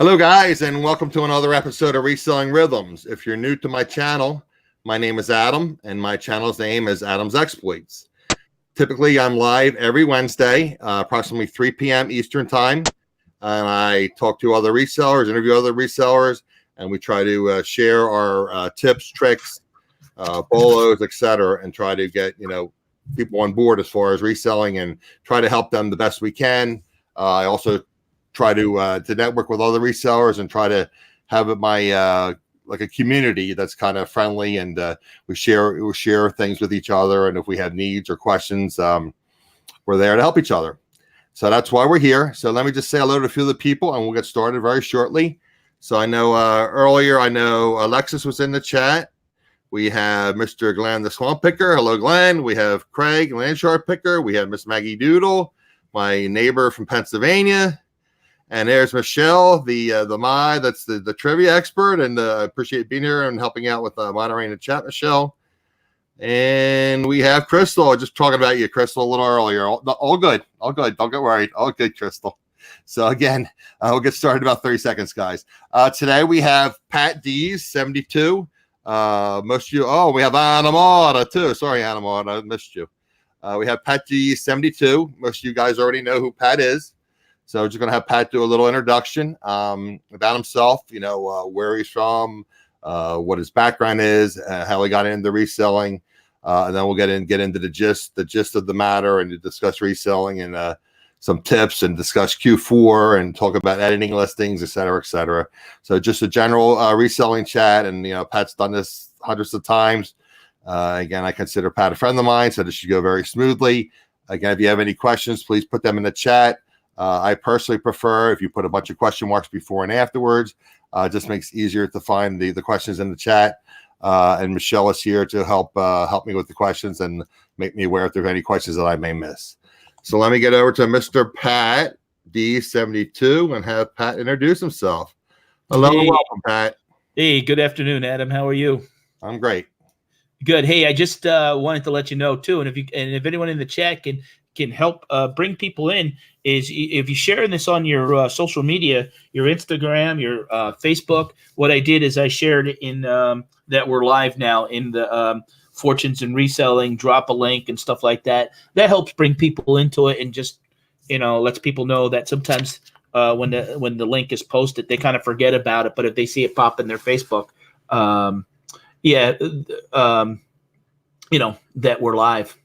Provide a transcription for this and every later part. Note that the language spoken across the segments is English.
Hello, guys, and welcome to another episode of Reselling Rhythms. If you're new to my channel, my name is Adam, and my channel's name is Adam's Exploits. Typically, I'm live every Wednesday, approximately 3 p.m. Eastern Time, and I talk to other resellers, interview other resellers, and we try to share our tips, tricks, bolos, etc., and try to get people on board as far as reselling and try to help them the best we can. I also try to network with other resellers and try to have my like a community that's kind of friendly, and we share things with each other. And if we have needs or questions, we're there to help each other. So that's why we're here. So let me just say hello to a few of the people, and we'll get started very shortly. So I know earlier, Alexis was in the chat. We have Mr. Glenn the Swamp Picker. Hello, Glenn. We have Craig Landshark Picker. We have Miss Maggie Doodle, my neighbor from Pennsylvania. And there's Michelle, that's the trivia expert, and I appreciate being here and helping out with moderating the chat, Michelle. And we have Crystal. Just talking about you, Crystal, a little earlier. All good. Don't get worried. All good, Crystal. So again, we'll get started in about 30 seconds, guys. Today we have Patdees 72. Most of you. Oh, we have Anamata too. Sorry, Anamata, I missed you. We have Patdees 72. Most of you guys already know who Pat is. So just going to have Pat do a little introduction about himself, where he's from, what his background is, how he got into reselling, and then we'll get into the gist of the matter, and discuss reselling and some tips, and discuss Q4 and talk about editing listings, et cetera, et cetera. So just a general reselling chat, and Pat's done this hundreds of times. Again, I consider Pat a friend of mine, so this should go very smoothly. Again, if you have any questions, please put them in the chat. I personally prefer if you put a bunch of question marks before and afterwards. It just makes it easier to find the questions in the chat. And Michelle is here to help me with the questions and make me aware if there's any questions that I may miss. So let me get over to Mr. Pat D72 and have Pat introduce himself. Hello, and welcome, Pat. Hey, good afternoon, Adam. How are you? I'm great. Good. Hey, I just wanted to let you know too, and if anyone in the chat can help bring people in, is if you're sharing this on your social media, your Instagram, your Facebook. What I did is I shared it in that we're live now in the Fortunes and Reselling, drop a link and stuff like that. That helps bring people into it, and just lets people know that sometimes when the link is posted, they kind of forget about it, but if they see it pop in their Facebook, that we're live.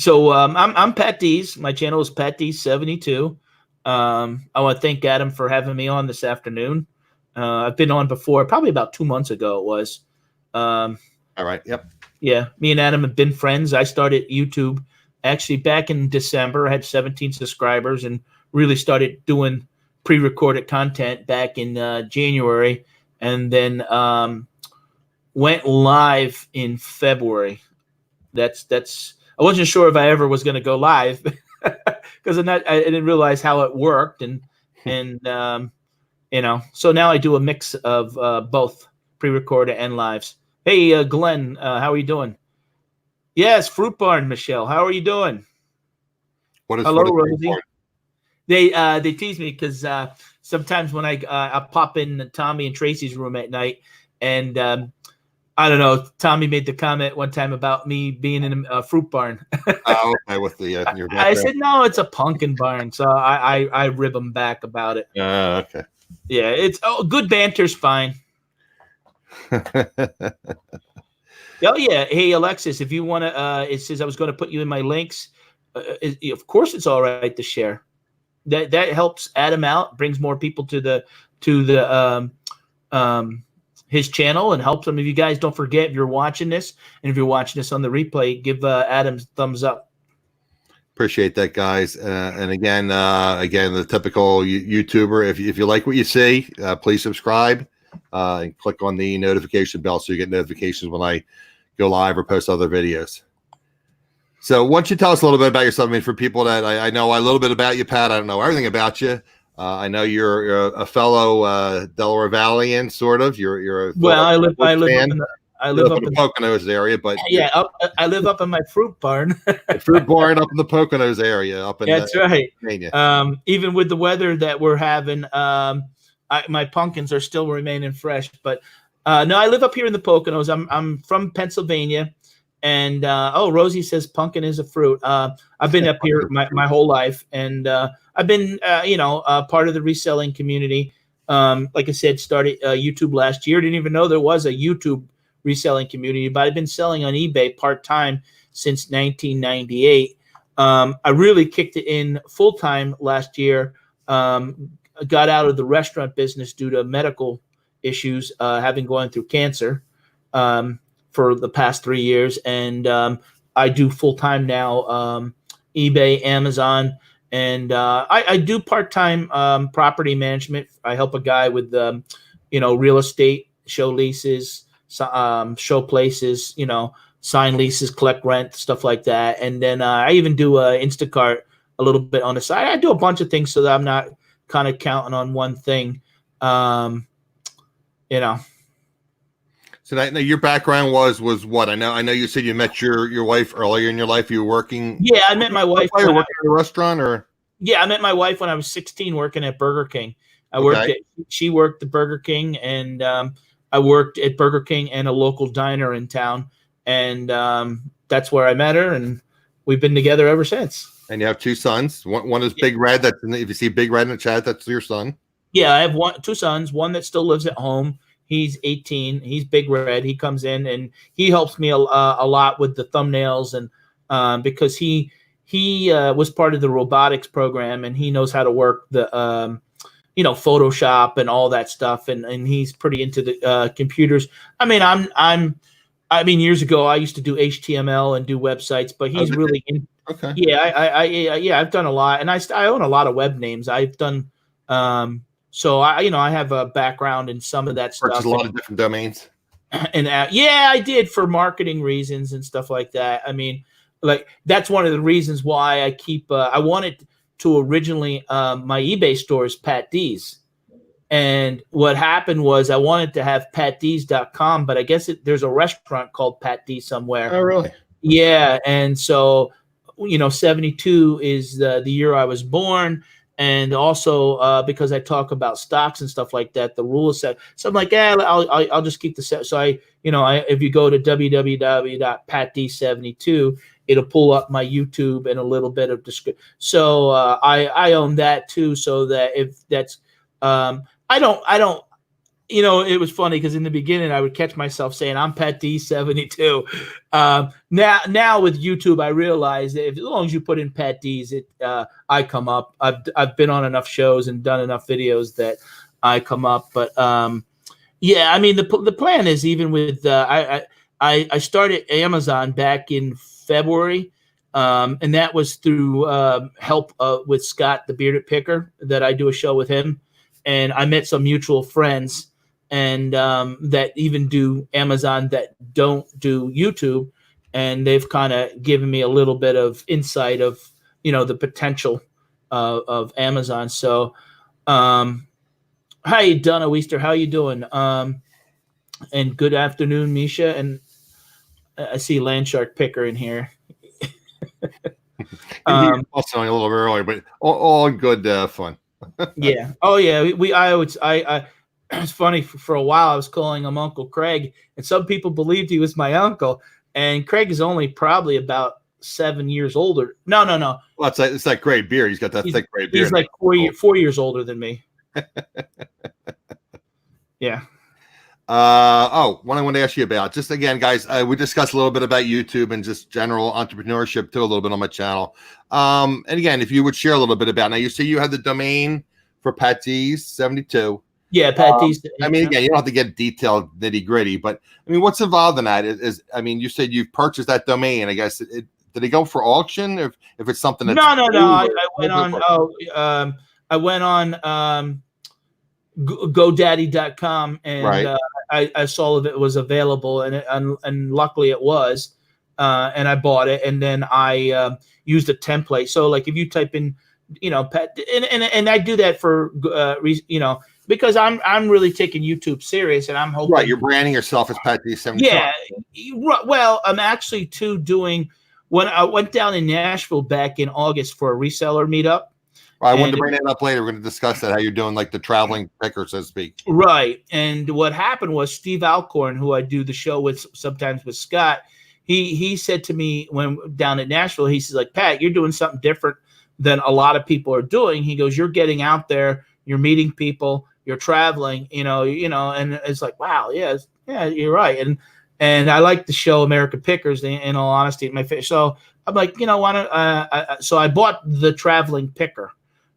So I'm Patdees. My channel is Patdees 72. I want to thank Adam for having me on this afternoon. I've been on before, probably about 2 months ago it was. All right. Yep. Yeah, me and Adam have been friends. I started YouTube actually back in December. I had 17 subscribers and really started doing pre-recorded content back in January, and then went live in February. That's I wasn't sure if I ever was going to go live because I didn't realize how it worked, and so now I do a mix of both pre-recorded and lives. Hey, Glenn, how are you doing? Yes, Fruit Barn, Michelle, how are you doing? Hello, Rosie. They tease me because sometimes when I pop in Tommy and Tracy's room at night, and I don't know, Tommy made the comment one time about me being in a fruit barn. Oh, okay, with the your I said, no, it's a pumpkin barn. So I rib them back about it. Okay. Yeah, it's good banter's fine. Oh, yeah. Hey, Alexis, if you want to, it says I was going to put you in my links. Of course, it's all right to share. That helps Adam out, brings more people to the his channel, and helps him. If you guys don't forget, if you're watching this, and if you're watching this on the replay, give Adam thumbs up. Appreciate that, guys. And again, the typical YouTuber. If you like what you see, please subscribe and click on the notification bell so you get notifications when I go live or post other videos. So, why don't you tell us a little bit about yourself? I mean, for people that I know a little bit about you, Pat. I don't know everything about you. I know you're a fellow Delaware Valleyan, sort of. You're a I live up in the Poconos area, but yeah, I live up in my fruit barn. Fruit barn up in the Poconos area, That's right. Even with the weather that we're having, my pumpkins are still remaining fresh. But no, I live up here in the Poconos. I'm from Pennsylvania, and Rosie says pumpkin is a fruit. I've been up here my whole life, and I've been part of the reselling community. Like I said, started YouTube last year. Didn't even know there was a YouTube reselling community, but I've been selling on eBay part-time since 1998. I really kicked it in full-time last year. Got out of the restaurant business due to medical issues, having gone through cancer for the past 3 years. And I do full-time now, eBay, Amazon, and I do part-time property management. I help a guy with, real estate, show leases, show places, sign leases, collect rent, stuff like that. And then I even do Instacart a little bit on the side. I do a bunch of things so that I'm not kind of counting on one thing. So now your background was what? I know you said you met your wife earlier in your life. You were working. Yeah, I met my wife. Working at a restaurant, or? Yeah, I met my wife when I was 16 working at Burger King. She worked at Burger King, and I worked at Burger King and a local diner in town. And that's where I met her, and we've been together ever since. And you have 2 sons. One is Big Red. If you see Big Red in the chat, that's your son. Yeah, I have 2 sons. One that still lives at home. He's 18. He's Big Red. He comes in and he helps me a lot with the thumbnails, and because he was part of the robotics program, and he knows how to work the Photoshop and all that stuff, and he's pretty into the computers. I mean, years ago I used to do HTML and do websites, but he's really in. Okay. Yeah, I've done a lot, and I own a lot of web names. I've done so I have a background in some of that stuff. Purchased a lot of different domains. And I did, for marketing reasons and stuff like that. I mean, like, that's one of the reasons why I keep I wanted to originally my eBay store is Patdees. And what happened was I wanted to have Patdees.com, but I guess there's a restaurant called Patdees somewhere. Oh, really? Yeah. And so, 72 is the year I was born. And also because I talk about stocks and stuff like that, the rule is set. So I'm like, I'll just keep the set. So if you go to www.patdees72, it'll pull up my YouTube and a little bit of description. So I own that too. So that if that's I don't. It was funny because in the beginning I would catch myself saying I'm Patdees72. Now with YouTube, I realize that as long as you put in Patdees, I come up. I've been on enough shows and done enough videos that I come up. But the plan is, even with I started Amazon back in February, and that was through help with Scott, the Bearded Picker, that I do a show with him, and I met some mutual friends. And that even do Amazon that don't do YouTube, and they've kind of given me a little bit of insight of the potential of Amazon. So, hi Donna Weister, how you doing? And good afternoon, Misha. And I see Landshark Picker in here. Also a little bit earlier, but all good fun. Yeah. Oh yeah. I it's funny, for a while I was calling him Uncle Craig, and some people believed he was my uncle. And Craig is only probably about 7 years older. No. Well, it's like gray beard. He's got that thick gray beard. He's like 4 years older than me. Yeah. What I want to ask you about, just again, guys, we discussed a little bit about YouTube and just general entrepreneurship too, a little bit on my channel. And again, if you would share a little bit about, now you say you have the domain for Patdees72. Yeah, Patdees. Again, you don't have to get detailed nitty gritty, but what's involved in that is you said you've purchased that domain. I guess did it go for auction? If it's something that's I went on GoDaddy.com, and right. I saw that it was available, and luckily it was, and I bought it, and then I used a template. So like if you type in, Pat, and I do that for because I'm really taking YouTube serious, and I'm hoping. Right, you're branding yourself as Patdees72. Yeah, well, I'm actually doing, when I went down in Nashville back in August for a reseller meetup, I wanted to bring that up later. We're going to discuss that, how you're doing like the traveling picker, so to speak. Right. And what happened was Steve Alcorn, who I do the show with sometimes with Scott, he said to me when down at Nashville, he says, like, Pat, you're doing something different than a lot of people are doing. He goes, you're getting out there, you're meeting people, you're traveling, and it's like, wow, yeah, you're right. And I like the show American Pickers, in all honesty, so I'm like, why don't so I bought the traveling picker.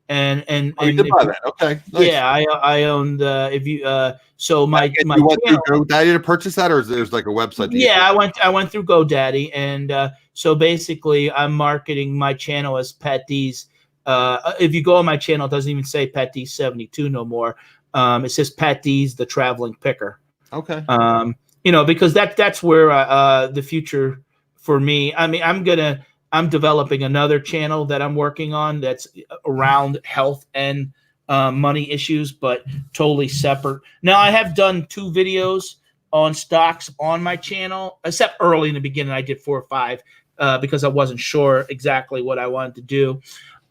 And you did buy that. Okay. Nice. Yeah, I own the so my you went through GoDaddy to purchase that, or is there's like a website? Yeah, I went through GoDaddy, and so basically I'm marketing my channel as Patdees. If you go on my channel, it doesn't even say Patdees 72 no more. It says Patdees the traveling picker. Okay. Because that's where the future for me. I mean, I'm developing another channel that I'm working on that's around health and money issues, but totally separate. Now, I have done 2 videos on stocks on my channel, except early in the beginning, I did 4 or 5 because I wasn't sure exactly what I wanted to do.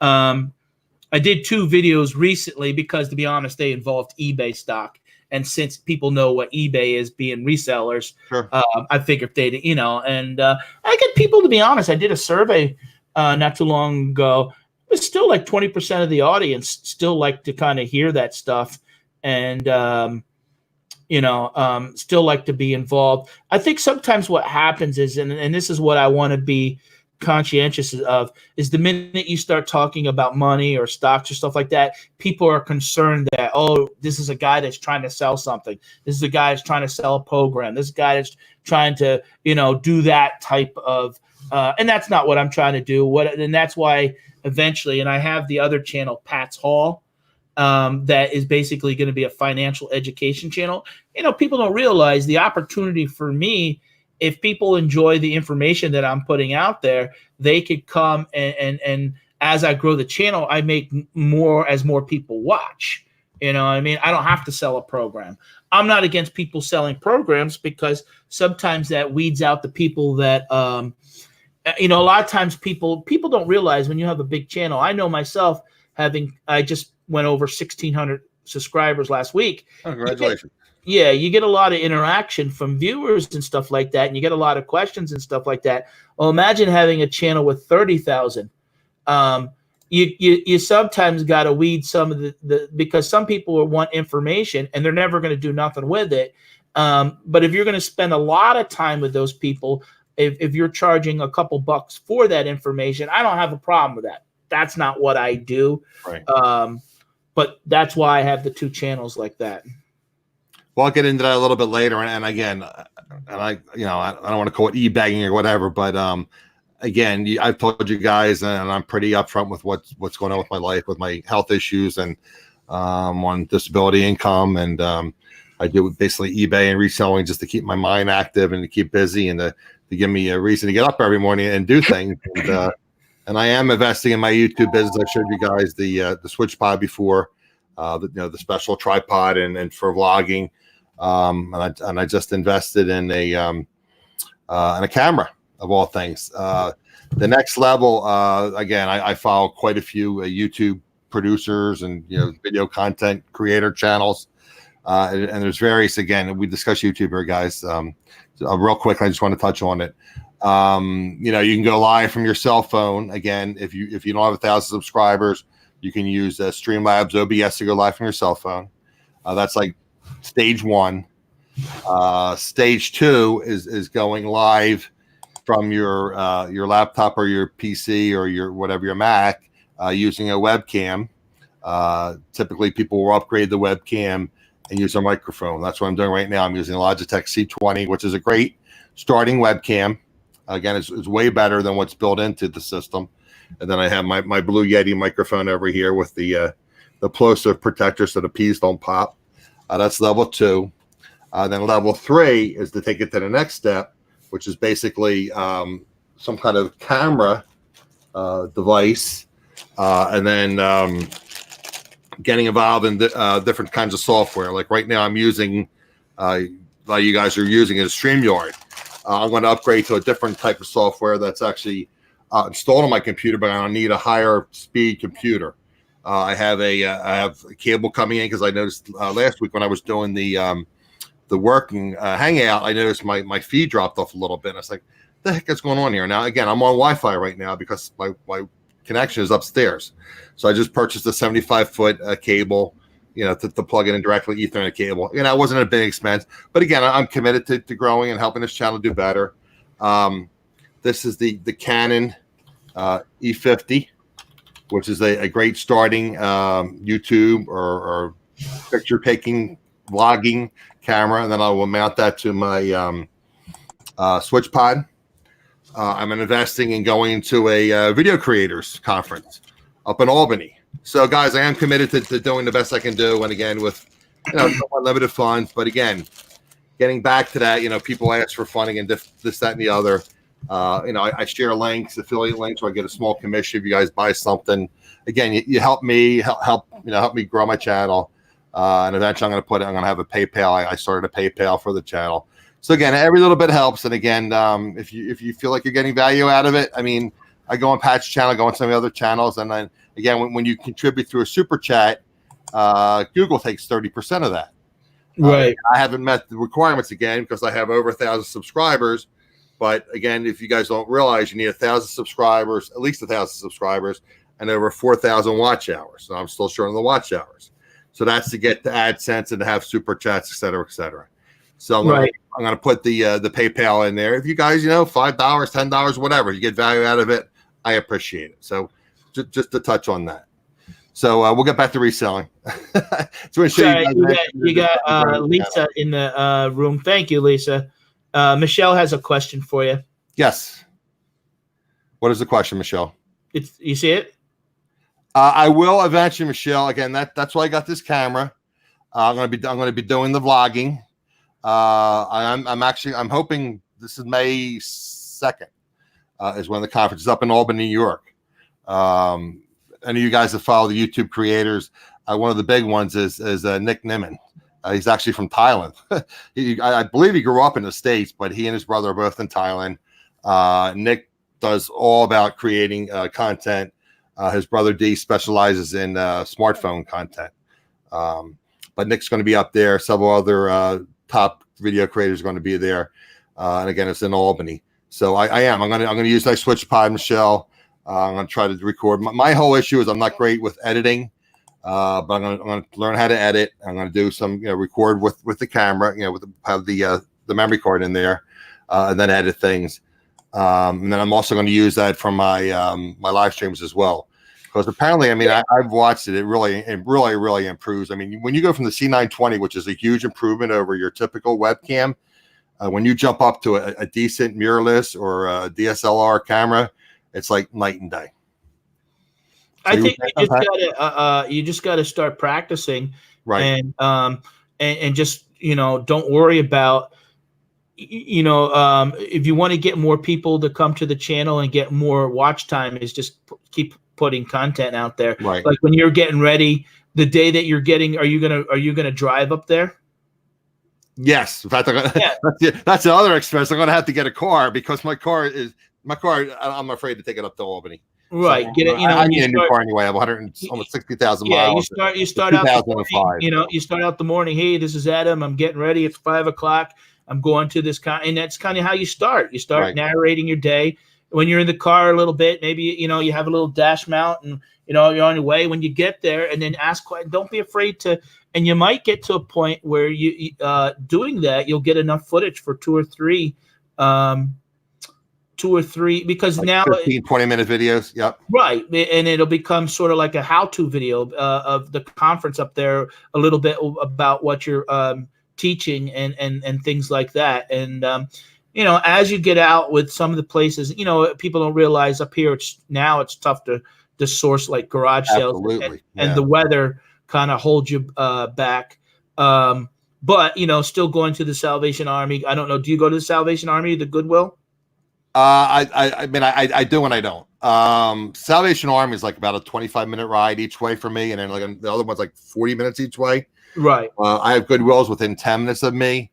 I did 2 videos recently because, to be honest, they involved eBay stock. And since people know what eBay is, being resellers, sure. I figured they'd, and I get people, to be honest. I did a survey not too long ago. But still, like 20% of the audience still like to kind of hear that stuff, and still like to be involved. I think sometimes what happens is, and this is what I want to be conscientious of, is the minute you start talking about money or stocks or stuff like that, people are concerned that, oh, this is a guy that's trying to sell something. This is a guy that's trying to sell a program. This guy that's trying to, do that type of, and that's not what I'm trying to do. And that's why eventually, and I have the other channel, Pat's Hall, that is basically going to be a financial education channel. People don't realize the opportunity for me. If people enjoy the information that I'm putting out there, they could come and as I grow the channel, I make more as more people watch. I don't have to sell a program. I'm not against people selling programs because sometimes that weeds out the people that, a lot of times people don't realize when you have a big channel. I know myself I just went over 1,600 subscribers last week. Oh, congratulations. You get a lot of interaction from viewers and stuff like that, and you get a lot of questions and stuff like that. Well, imagine having a channel with 30,000. You sometimes got to weed some of the because some people want information and they're never going to do nothing with it. But if you're going to spend a lot of time with those people, if you're charging a couple bucks for that information, I don't have a problem with that. That's not what I do. Right. But that's why I have the 2 channels like that. Well, I'll get into that a little bit later. And again, I don't want to call it e-bagging or whatever, but again, I've told you guys, and I'm pretty upfront with what's going on with my life, with my health issues, and on disability income, and I do basically eBay and reselling just to keep my mind active and to keep busy and to give me a reason to get up every morning and do things. And I am investing in my YouTube business. I showed you guys the Switch Pod before, the special tripod and for vlogging. And I just invested in a camera, of all things. The next level, again, I follow quite a few YouTube producers and video content creator channels, and there's various. Again, we discuss YouTube here, guys. Real quick, I just want to touch on it. You can go live from your cell phone. Again, if you don't have 1,000 subscribers, you can use Streamlabs OBS to go live from your cell phone. That's like stage 1. Stage 2 is going live from your laptop or your PC or your Mac using a webcam. Typically, people will upgrade the webcam and use a microphone. That's what I'm doing right now. I'm using a Logitech C20, which is a great starting webcam. Again, it's way better than what's built into the system. And then I have my Blue Yeti microphone over here with the plosive protector so the peas don't pop. That's level 2. Then level 3 is to take it to the next step, which is basically some kind of camera device, and then getting involved in different kinds of software. Like right now I'm using, like you guys are using, is StreamYard. I'm going to upgrade to a different type of software that's actually installed on my computer, but I need a higher speed computer. I have a cable coming in because I noticed last week when I was doing the working hangout, I noticed my feed dropped off a little bit. And I was like, "The heck is going on here?" Now again, I'm on Wi-Fi right now because my connection is upstairs. So I just purchased a 75-foot cable, to plug it in directly, Ethernet cable. It wasn't a big expense, but again, I'm committed to growing and helping this channel do better. This is the Canon E50, which is a great starting YouTube or picture taking vlogging camera, and then I will mount that to my switch pod. I'm investing in going to a video creators conference up in Albany. So, guys, I am committed to doing the best I can do, and again, with limited funds. But again, getting back to that, people ask for funding and this, that, and the other. I share links, affiliate links, where I get a small commission if you guys buy something. Again, you help me help me grow my channel, and eventually I'm going to have a PayPal. I started a PayPal for the channel. So again, every little bit helps. And again, if you feel like you're getting value out of it, I mean, I go on Pat's channel, go on some of the other channels, and then again, when you contribute through a super chat, Google takes 30% of that. Right. I haven't met the requirements again because I have over 1,000 subscribers. But again, if you guys don't realize, you need 1,000 subscribers, at least 1,000 subscribers, and over 4,000 watch hours. So I'm still short on the watch hours. So that's to get the AdSense and to have super chats, et cetera, et cetera. So I'm going to put the PayPal in there. If you guys, $5, $10, whatever, you get value out of it, I appreciate it. So just to touch on that. So we'll get back to reselling. So you got Lisa in the room. Thank you, Lisa. Michelle has a question for you. Yes. What is the question, Michelle? You see it? I will eventually, Michelle. Again, that's why I got this camera. I'm going to be doing the vlogging. I'm hoping this is May 2nd is when the conference is up in Albany, New York. Any of you guys that follow the YouTube creators, one of the big ones is Nick Nimmin. He's actually from Thailand. I believe he grew up in the States, but he and his brother are both in Thailand. Nick does all about creating content. His brother D specializes in smartphone content. But Nick's going to be up there. Several other top video creators are going to be there. And again, it's in Albany. So I'm going to use my switch pod, Michelle. I'm going to try to record. My whole issue is I'm not great with editing. But I'm going to learn how to edit. I'm going to do some, record with the camera, have the memory card in there, and then edit things. And then I'm also going to use that for my my live streams as well. Because apparently, I mean, I've watched it. It really improves. I mean, when you go from the C920, which is a huge improvement over your typical webcam, when you jump up to a decent mirrorless or a DSLR camera, it's like night and day. I think you just gotta start practicing, right? And just don't worry about if you want to get more people to come to the channel and get more watch time, is just keep putting content out there. Right. Like when you're getting ready, the day that you're getting, are you gonna drive up there? Yes. In fact, that's another expense. I'm gonna have to get a car because my car. I'm afraid to take it up to Albany. Right. So, get it. I need a new car anyway. I have almost 60,000 miles. You start out the morning, you start out the morning. Hey, this is Adam. I'm getting ready. It's 5 o'clock. I'm going to this and that's kind of how you start. You start narrating your day. When you're in the car a little bit, maybe you have a little dash mount, and you're on your way. When you get there, and then ask. Don't be afraid to. And you might get to a point where you doing that, you'll get enough footage for two or three. Because like now 15-20-minute videos. Yep. Right. And it'll become sort of like a how-to video of the conference up there, a little bit about what you're teaching and things like that. And, as you get out with some of the places, people don't realize up here, it's tough to source like garage sales. And the weather kind of holds you back. But, still going to the Salvation Army. I don't know. Do you go to the Salvation Army, the Goodwill? I mean, I do and I don't. Salvation Army is like about a 25-minute ride each way for me, and then like the other one's like 40 minutes each way. Right. I have Goodwills within 10 minutes of me,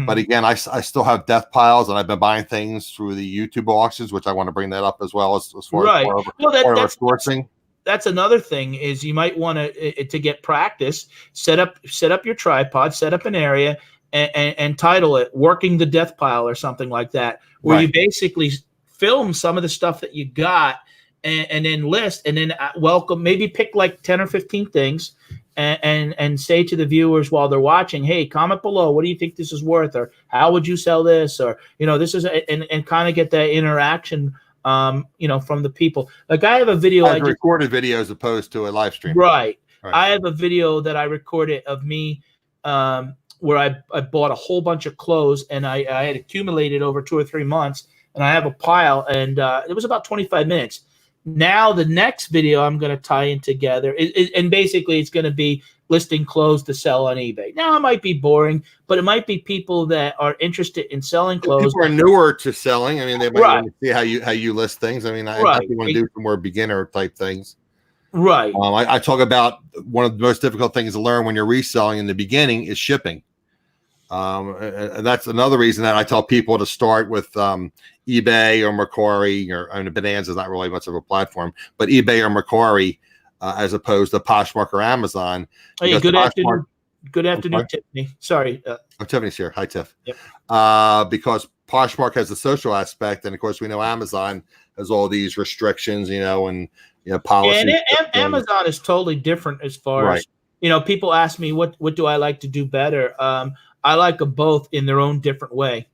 but again, I still have death piles, and I've been buying things through the YouTube auctions, which I want to bring that up as well as far as that's sourcing. that's another thing is you might want to get practice, set up your tripod, set up an area, and title it "Working the Death Pile" or something like that, where you basically film some of the stuff that you got, and then list, and then welcome, maybe pick like 10 or 15 things, and say to the viewers while they're watching, hey, comment below, what do you think this is worth, or how would you sell this, or this is and kind of get that interaction from the people. Like I have a video, I recorded video as opposed to a live stream. Right. I have a video that I recorded of me where I bought a whole bunch of clothes, and I had accumulated over 2 or 3 months, and I have a pile, and it was about 25 minutes. Now the next video I'm going to tie in together, and basically it's going to be listing clothes to sell on eBay. Now it might be boring, but it might be people that are interested in selling clothes. People are newer to selling. I mean, they might want to see how you list things. I mean, I definitely want to do some more beginner type things. Right. I talk about one of the most difficult things to learn when you're reselling in the beginning is shipping. And that's another reason that I tell people to start with eBay or Mercari, or Bonanza is not really much of a platform, but eBay or Mercari as opposed to Poshmark or Amazon. Hey, good afternoon. Good afternoon, Tiffany. Sorry. Tiffany's here. Hi, Tiff. Yep. Because Poshmark has the social aspect, and of course we know Amazon has all these restrictions, and policies. Yeah, and Amazon is totally different as far as people ask me what do I like to do better. I like them both in their own different way.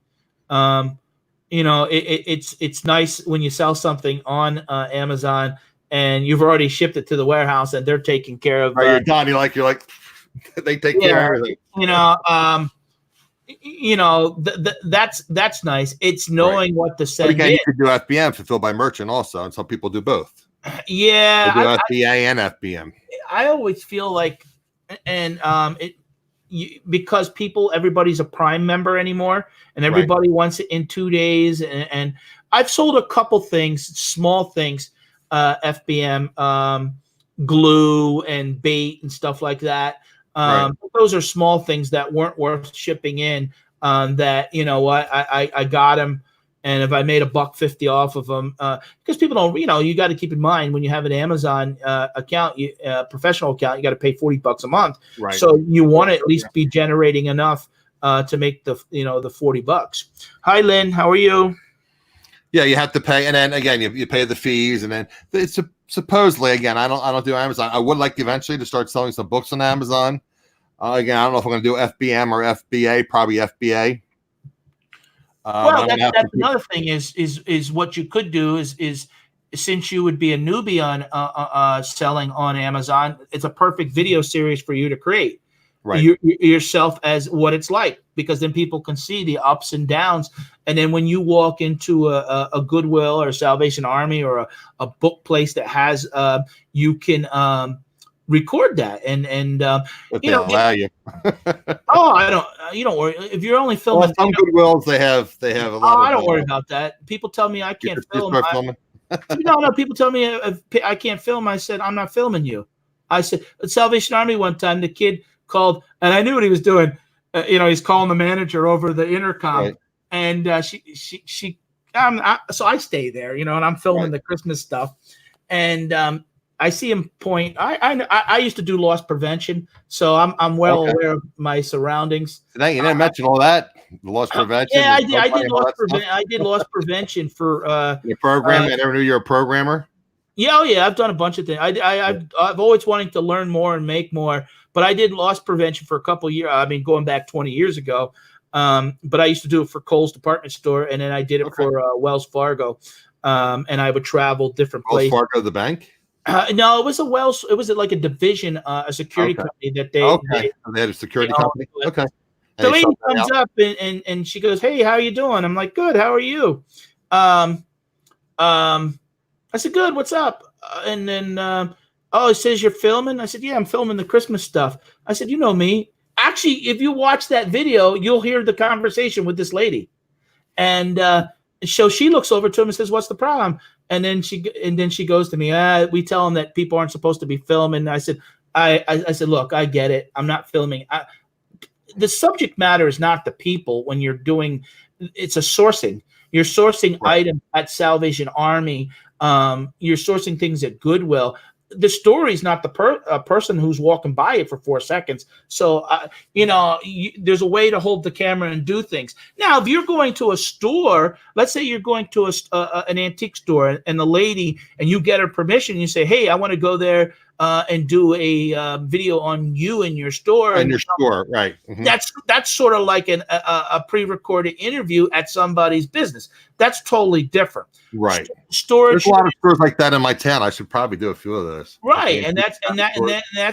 It's nice when you sell something on Amazon and you've already shipped it to the warehouse and they're taking care of. You're done. You're like they take care of everything. That's nice. It's knowing what to send. But again, you could do FBM, fulfilled by merchant, also, and some people do both. Yeah, they do FBA and FBM. I always feel like, and because everybody's a Prime member anymore, and everybody wants it in 2 days. And I've sold a couple things, small things, FBM, glue and bait and stuff like that. Those are small things that weren't worth shipping in. That I got them, and if I made $1.50 off of them, because people don't, you got to keep in mind when you have an Amazon account, professional account, you got to pay $40 a month. Right. So you want to at least be generating enough to make the the $40. Hi, Lynn. How are you? Yeah, you have to pay, and then again, you pay the fees, and then it's supposedly, again, I don't do Amazon. I would like eventually to start selling some books on Amazon. Again, I don't know if I'm going to do FBM or FBA. Probably FBA. Well, that's another thing is what you could do is since you would be a newbie on selling on Amazon, it's a perfect video series for you to create yourself as what it's like, because then people can see the ups and downs. And then when you walk into a Goodwill or a Salvation Army or a book place that has, you can record that and allow you. You don't worry if you're only filming. Some Goodwills they have a lot. I don't worry about that. People tell me I can't film. No, people tell me if I can't film. I said I'm not filming you. I said at Salvation Army one time the kid called, and I knew what he was doing. He's calling the manager over the intercom, and so I stay there, and I'm filming the Christmas stuff, and I see him point. I used to do loss prevention, so I'm well aware of my surroundings. Today you didn't mention all that, the loss prevention. Yeah, I did loss prevention for your program. I never knew you're a programmer. Yeah, I've done a bunch of things. I've always wanted to learn more and make more, but I did loss prevention for a couple of years. I mean, going back 20 years ago. But I used to do it for Kohl's department store, and then I did it for Wells Fargo. And I would travel different places. Wells Fargo, the bank. No, it was it was like a division, a security company that they had a security company. Okay. The lady comes up and she goes, "Hey, how are you doing?" I'm like, "Good. How are you?" I said, "Good. What's up?" And then, it says you're filming. I said, "Yeah, I'm filming the Christmas stuff." I said, "You know me. Actually, if you watch that video, you'll hear the conversation with this lady." And so she looks over to him and says, "What's the problem?" And then she goes to me, "We tell them that people aren't supposed to be filming." I said, I said, "Look, I get it. I'm not filming. The subject matter is not the people when you're doing, it's a sourcing. You're sourcing items at Salvation Army. You're sourcing things at Goodwill. the story is not the person who's walking by it for 4 seconds. So, there's a way to hold the camera and do things. Now, if you're going to a store, let's say you're going to an antique store, and the lady, and you get her permission, you say, hey, I want to go there and do a video on you in your store. In your store, right. Mm-hmm. That's sort of like a pre-recorded interview at somebody's business. That's totally different. Right. Storage. There's a lot of stores like that in my town. I should probably do a few of those. Right, and that's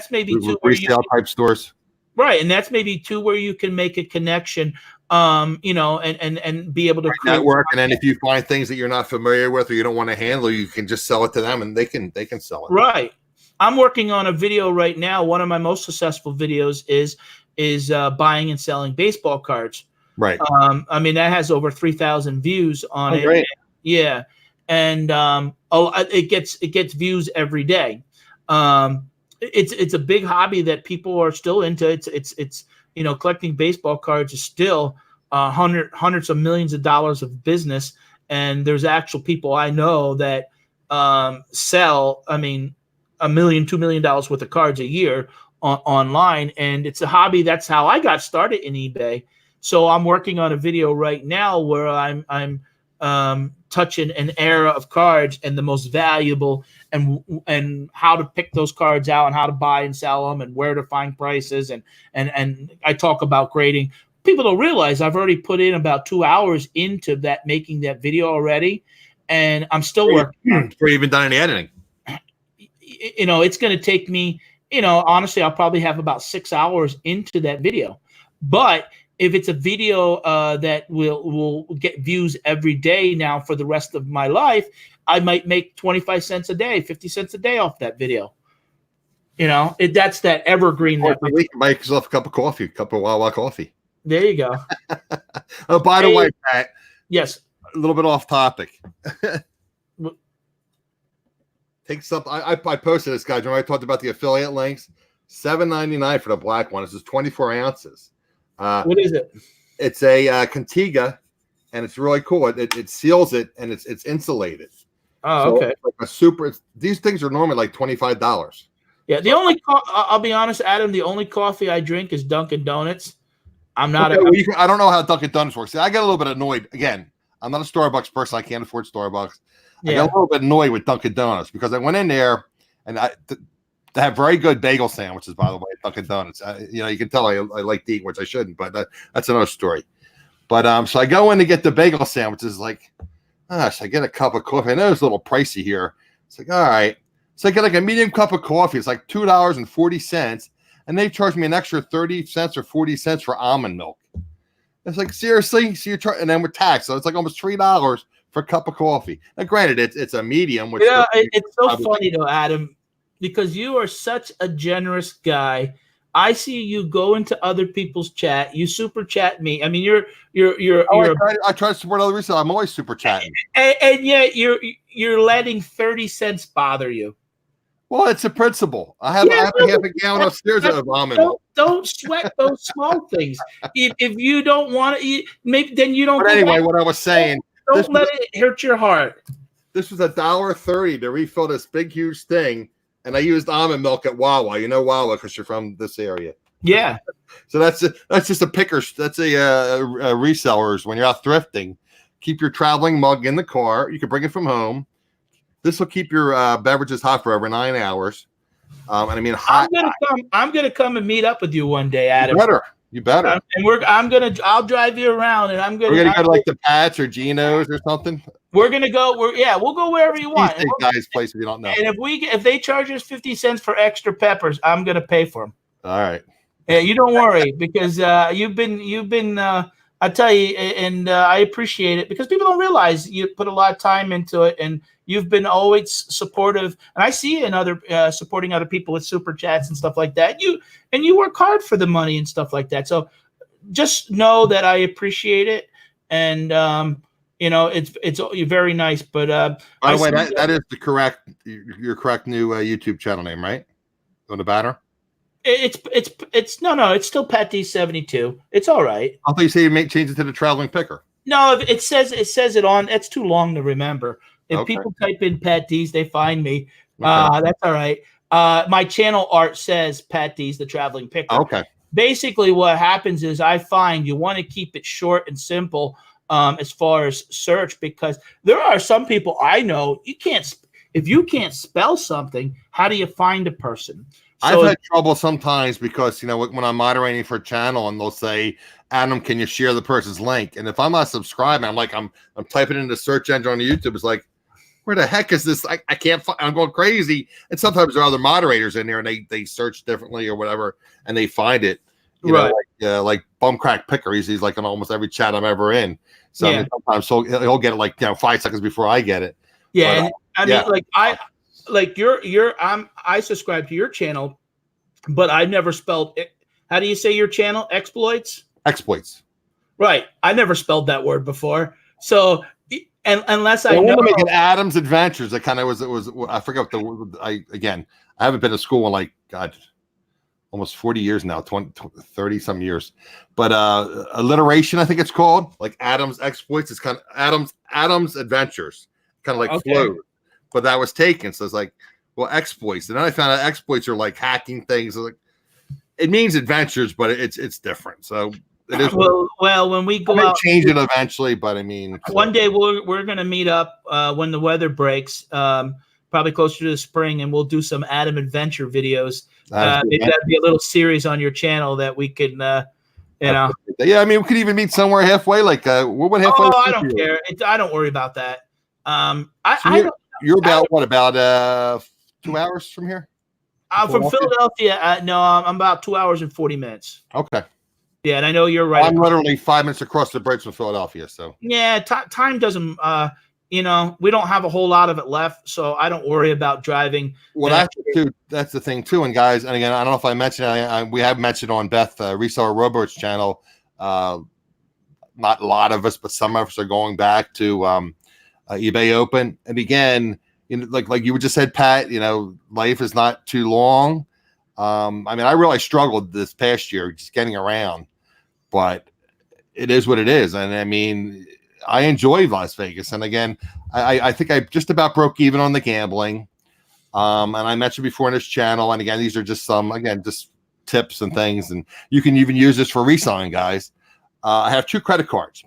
maybe two resale type stores. Right, and that's maybe two where you can make a connection, and be able to network. And then if you find things that you're not familiar with or you don't want to handle, you can just sell it to them, and they can sell it. Right. I'm working on a video right now. One of my most successful videos is buying and selling baseball cards. Right. That has over 3,000 views on it. Great. Yeah, and it gets views every day. It's a big hobby that people are still into. It's collecting baseball cards is still hundreds of millions of dollars of business, and there's actual people I know that sell $1 million, $2 million worth of cards a year online, and it's a hobby. That's how I got started in eBay. So I'm working on a video right now where I'm touching an era of cards and the most valuable, and how to pick those cards out, and how to buy and sell them, and where to find prices, and I talk about grading. People don't realize I've already put in about 2 hours into that, making that video already, and I'm still working. Before you even done any editing. It's going to take me, honestly, I'll probably have about 6 hours into that video. But if it's a video that will get views every day now for the rest of my life, I might make 25 cents a day, 50 cents a day off that video. That's that evergreen. We can make yourself a cup of coffee, a cup of Wawa coffee. There you go. Oh, by the way, Pat. Yes. A little bit off topic. Take something. I posted this, guys. Remember I talked about the affiliate links? $7.99 for the black one. This is 24 ounces. What is it? It's a Contiga, and it's really cool. It seals it, and it's insulated. Oh, okay. It's like these things are normally like $25. Yeah, I'll be honest, Adam. The only coffee I drink is Dunkin' Donuts. I'm not. I don't know how Dunkin' Donuts works. I get a little bit annoyed. Again, I'm not a Starbucks person. I can't afford Starbucks. Yeah. I got a little bit annoyed with Dunkin' Donuts because I went in there, and they have very good bagel sandwiches, by the way, at Dunkin' Donuts. You can tell I like to eat, which I shouldn't, but that's another story. But so I go in to get the bagel sandwiches, like, gosh, I get a cup of coffee. I know it's a little pricey here. It's like, all right. So I get like a medium cup of coffee. It's like $2.40, and they charge me an extra 30 cents or 40 cents for almond milk. It's like, seriously? So and then with tax, so it's like almost $3 for a cup of coffee. Now, granted, it's a medium. Which it's so funny though, Adam, because you are such a generous guy. I see you go into other people's chat. You super chat me. I mean, I try to support other resellers. I'm always super chatting, and yet you're letting 30 cents bother you. Well, it's a principle. I have a half a gallon upstairs of almond milk. Don't sweat those small things. If you don't want to eat, maybe then you don't. But anyway, what I was saying. Don't let it hurt your heart. This was $1.30 to refill this big, huge thing. And I used almond milk at Wawa. You know Wawa because you're from this area. Yeah. So that's just a pickers. That's a resellers when you're out thrifting. Keep your traveling mug in the car. You can bring it from home. This will keep your beverages hot for over 9 hours. And I mean, hot. I'm gonna come and meet up with you one day, Adam. You better. I'll drive you around, and we're gonna go to like the Pat's or Geno's or something. We'll go wherever you want. Guys' place if you don't know. And if they charge us 50 cents for extra peppers, I'm gonna pay for them. All right. Yeah, you don't worry because you've been. I tell you, and I appreciate it because people don't realize you put a lot of time into it, and you've been always supportive. And I see you in other supporting other people with super chats and stuff like that. You work hard for the money and stuff like that. So just know that I appreciate it, and it's very nice. But by the way, that is your correct new YouTube channel name, right? On the banner. It's still Patdees 72. It's all right. I thought you say you change it to the traveling picker. No, it says it on. It's too long to remember. If people type in Patdees, they find me. That's all right. My channel art says Patdees, the traveling picker. Okay. Basically, what happens is I find you want to keep it short and simple as far as search, because there are some people I know if you can't spell something, how do you find a person? So, I've had trouble sometimes because, when I'm moderating for a channel and they'll say, Adam, can you share the person's link? And if I'm not subscribing, I'm typing in the search engine on YouTube. It's like, where the heck is this? I can't find, I'm going crazy. And sometimes there are other moderators in there and they search differently or whatever, and they find it. Right. Like Bum Crack Picker. He's like in almost every chat I'm ever in. So yeah. Sometimes he'll get it like 5 seconds before I get it. Yeah. But, I subscribe to your channel, but I never spelled it. How do you say your channel? Exploits? Exploits. Right. I never spelled that word before. So, and unless I want to make it Adam's Adventures. It kind of was, I forget what I haven't been to school in like, God, almost 40 years now, 30 some years, but alliteration, I think it's called, like Adam's Exploits. It's kind of Adam's Adventures, kind of like flow, but that was taken. So it's like, well, exploits. And then I found out exploits are like hacking things. Like, it means adventures, but it's different. So it is. Well, when we go out, change it eventually, but I mean, one day we're going to meet up when the weather breaks, probably closer to the spring, and we'll do some Adam adventure videos. Maybe that'd be a little series on your channel that we can, Yeah, I mean, we could even meet somewhere halfway. Like, what halfway? Oh, I don't care. I don't worry about that. You're about 2 hours from here? From Philadelphia, no, I'm about 2 hours and 40 minutes. Okay. Yeah, and I know you're right. I'm literally 5 minutes across the bridge from Philadelphia. So yeah, time doesn't. We don't have a whole lot of it left, so I don't worry about driving. Well, that's the thing too. And guys, and again, I don't know if I mentioned, we have mentioned on Beth Reseller Robert's channel. Not a lot of us, but some of us are going back to eBay Open. And again, like you just said, Pat, life is not too long. I mean, I really struggled this past year just getting around, but it is what it is. And I mean, I enjoy Las Vegas. And again, I think I just about broke even on the gambling. And I mentioned before in this channel, and again, these are just just tips and things. And you can even use this for reselling, guys. I have 2 credit cards.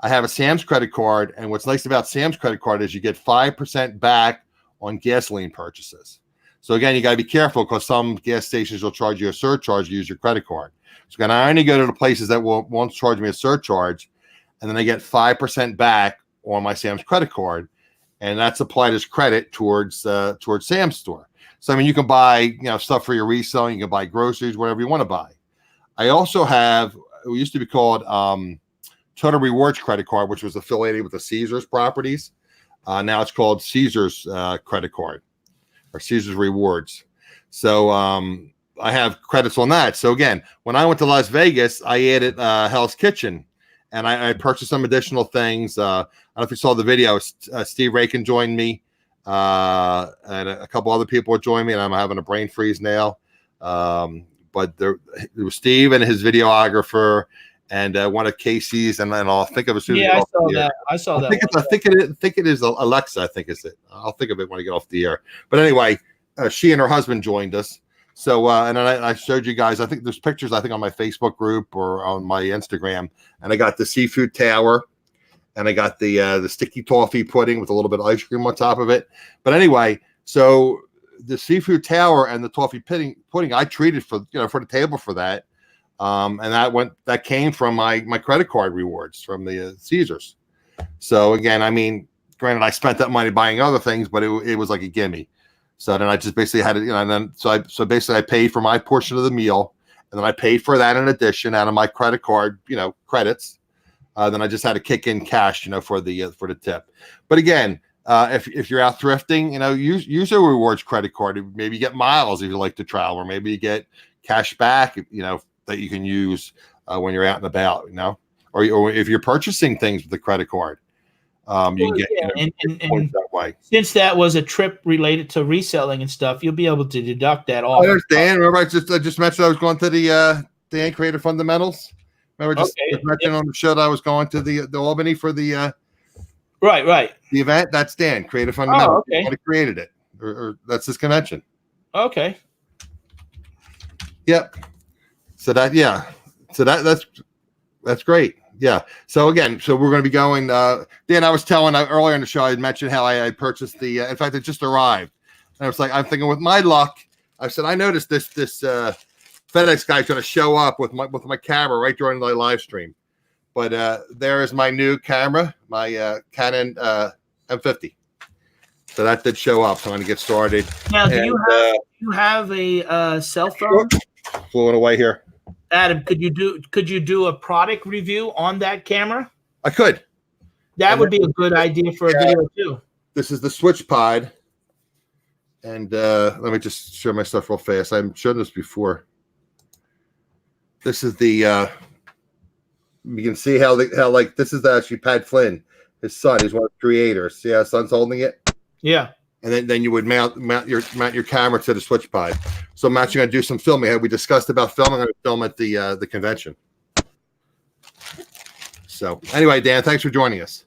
I have a Sam's credit card. And what's nice about Sam's credit card is you get 5% back on gasoline purchases. So again, you got to be careful because some gas stations will charge you a surcharge to use your credit card. So again, I only go to the places that won't charge me a surcharge, and then I get 5% back on my Sam's credit card, and that's applied as credit towards Sam's store. So I mean, you can buy stuff for your reselling, you can buy groceries, whatever you want to buy. I also have it used to be called Total Rewards credit card, which was affiliated with the Caesars properties. Now it's called Caesars credit card, or Caesars Rewards. So I have credits on that. So again, when I went to Las Vegas, I added Hell's Kitchen, and I purchased some additional things. I don't know if you saw the video. Steve Rakin joined me, and a couple other people joined me, and I'm having a brain freeze now. But there was Steve and his videographer, and one of Casey's, and then I'll think of it as soon as I saw that. I saw that. I think it is Alexa. I think it's it. I'll think of it when I get off the air. But anyway, she and her husband joined us. So and then I showed you guys. I think there's pictures. I think on my Facebook group or on my Instagram. And I got the seafood tower, and I got the sticky toffee pudding with a little bit of ice cream on top of it. But anyway, so the seafood tower and the toffee pudding I treated for for the table for that. And that came from my credit card rewards from the Caesars. So again, I mean, granted, I spent that money buying other things, but it was like a gimme. So then I just basically had it, and then so basically I paid for my portion of the meal, and then I paid for that in addition out of my credit card, credits. Then I just had to kick in cash, for the tip. But again, if you're out thrifting, use a rewards credit card. Maybe you get miles if you like to travel, or maybe you get cash back, that you can use when you're out and about, or if you're purchasing things with the credit card, you can get points that way. Since that was a trip related to reselling and stuff, you'll be able to deduct that off. I understand. Remember, I just mentioned I was going to the Dan Creator Fundamentals. Remember, just mentioned on the show that I was going to the Albany for the right the event. That's Dan Creator Fundamentals. Oh, okay. He created it or that's his convention. Okay. Yep. So that's great. Yeah. So again, we're going to be going. Dan, I was telling earlier in the show, I mentioned how I purchased the. In fact, it just arrived, and I was like, I'm thinking with my luck, I said I noticed this FedEx guy's going to show up with my camera right during the live stream, but there is my new camera, my Canon M50. So that did show up. So I'm going to get started. Now, do you have a cell phone? Flew away here. Adam, could you do a product review on that camera? I could. That would be a good idea for a video too. This is the Switch Pod. And let me just show my stuff real fast. I've shown this before. This is the you can see how like this is actually Pat Flynn, his son. He's one of the creators. See how his son's holding it? Yeah. And then you would mount your camera to the Switch Pod. So I'm actually going to do some filming. We discussed about filming. I'm going to film at the convention. So anyway, Dan, thanks for joining us.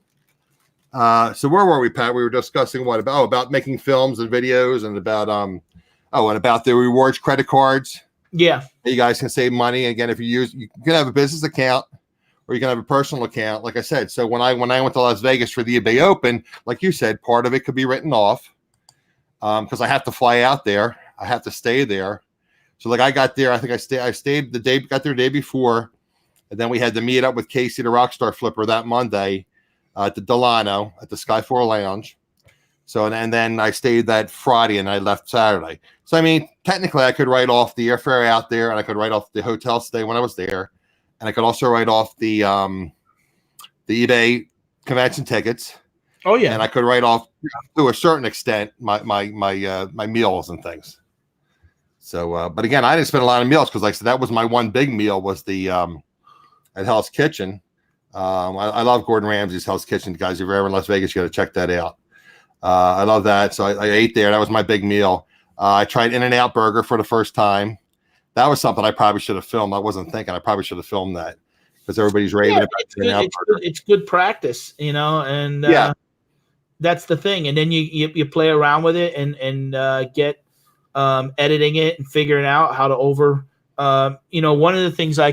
So where were we, Pat? We were discussing what about making films and videos and about and about the rewards credit cards. Yeah. You guys can save money. Again, if you can have a business account or you can have a personal account. Like I said, so when I went to Las Vegas for the eBay Open, like you said, part of it could be written off because I have to fly out there. I have to stay there. So like I got there, I think I stayed got there the day before, and then we had to meet up with Casey, the Rockstar Flipper, that Monday at the Delano at the Skyfall Lounge. So and then I stayed that Friday and I left Saturday. So I mean, technically I could write off the airfare out there, and I could write off the hotel stay when I was there, and I could also write off the eBay convention tickets. Oh yeah, and I could write off to a certain extent my meals and things. So, but again, I didn't spend a lot of meals because, like I said, that was my one big meal was the at Hell's Kitchen. I love Gordon Ramsay's Hell's Kitchen, guys. If you're ever in Las Vegas, you got to check that out. I love that. So I ate there. That was my big meal. I tried In-N-Out Burger for the first time. That was something I probably should have filmed. I wasn't thinking I probably should have filmed that because everybody's raving about In-N-Out Burger. It's good practice, and that's the thing. And then you play around with it and get editing it and figuring out how to one of the things I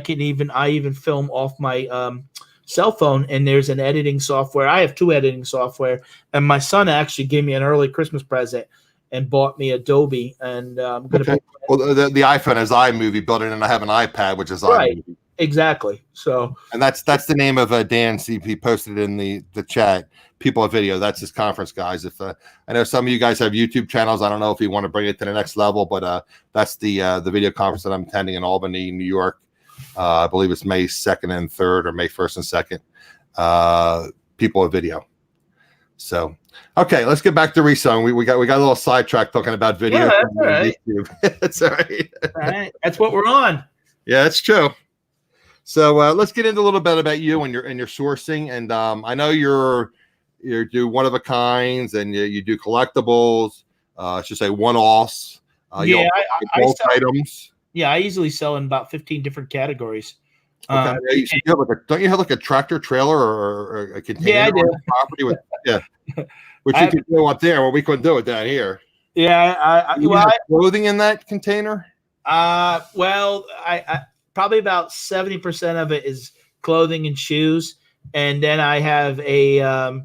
even film off my cell phone, and there's an editing software. I have two editing software, and my son actually gave me an early Christmas present and bought me Adobe, and I'm going to well, the iPhone has iMovie built in, and I have an iPad, which is right. iMovie. Exactly. So, and that's the name of Dan. He posted it in the chat. People of Video. That's his conference, guys. If I know some of you guys have YouTube channels, I don't know if you want to bring it to the next level, but that's the video conference that I'm attending in Albany, New York. I believe it's May 2nd and 3rd, or May 1st and 2nd. People of Video. So, okay, let's get back to reselling. We got a little sidetracked talking about video. Yeah, that's all right. That's all right. All right. That's what we're on. Yeah, that's true. So let's get into a little bit about you and your sourcing. And I know you do one of a kinds, and you do collectibles. I should say one-offs. I sell items. Yeah, I easily sell in about 15 different categories. Okay. Don't you have like a tractor trailer or a container? Yeah, I do. Property with which you could do up there. Well, we couldn't do it down here. Yeah, I have clothing in that container. Well, I probably about 70% of it is clothing and shoes, and then I have the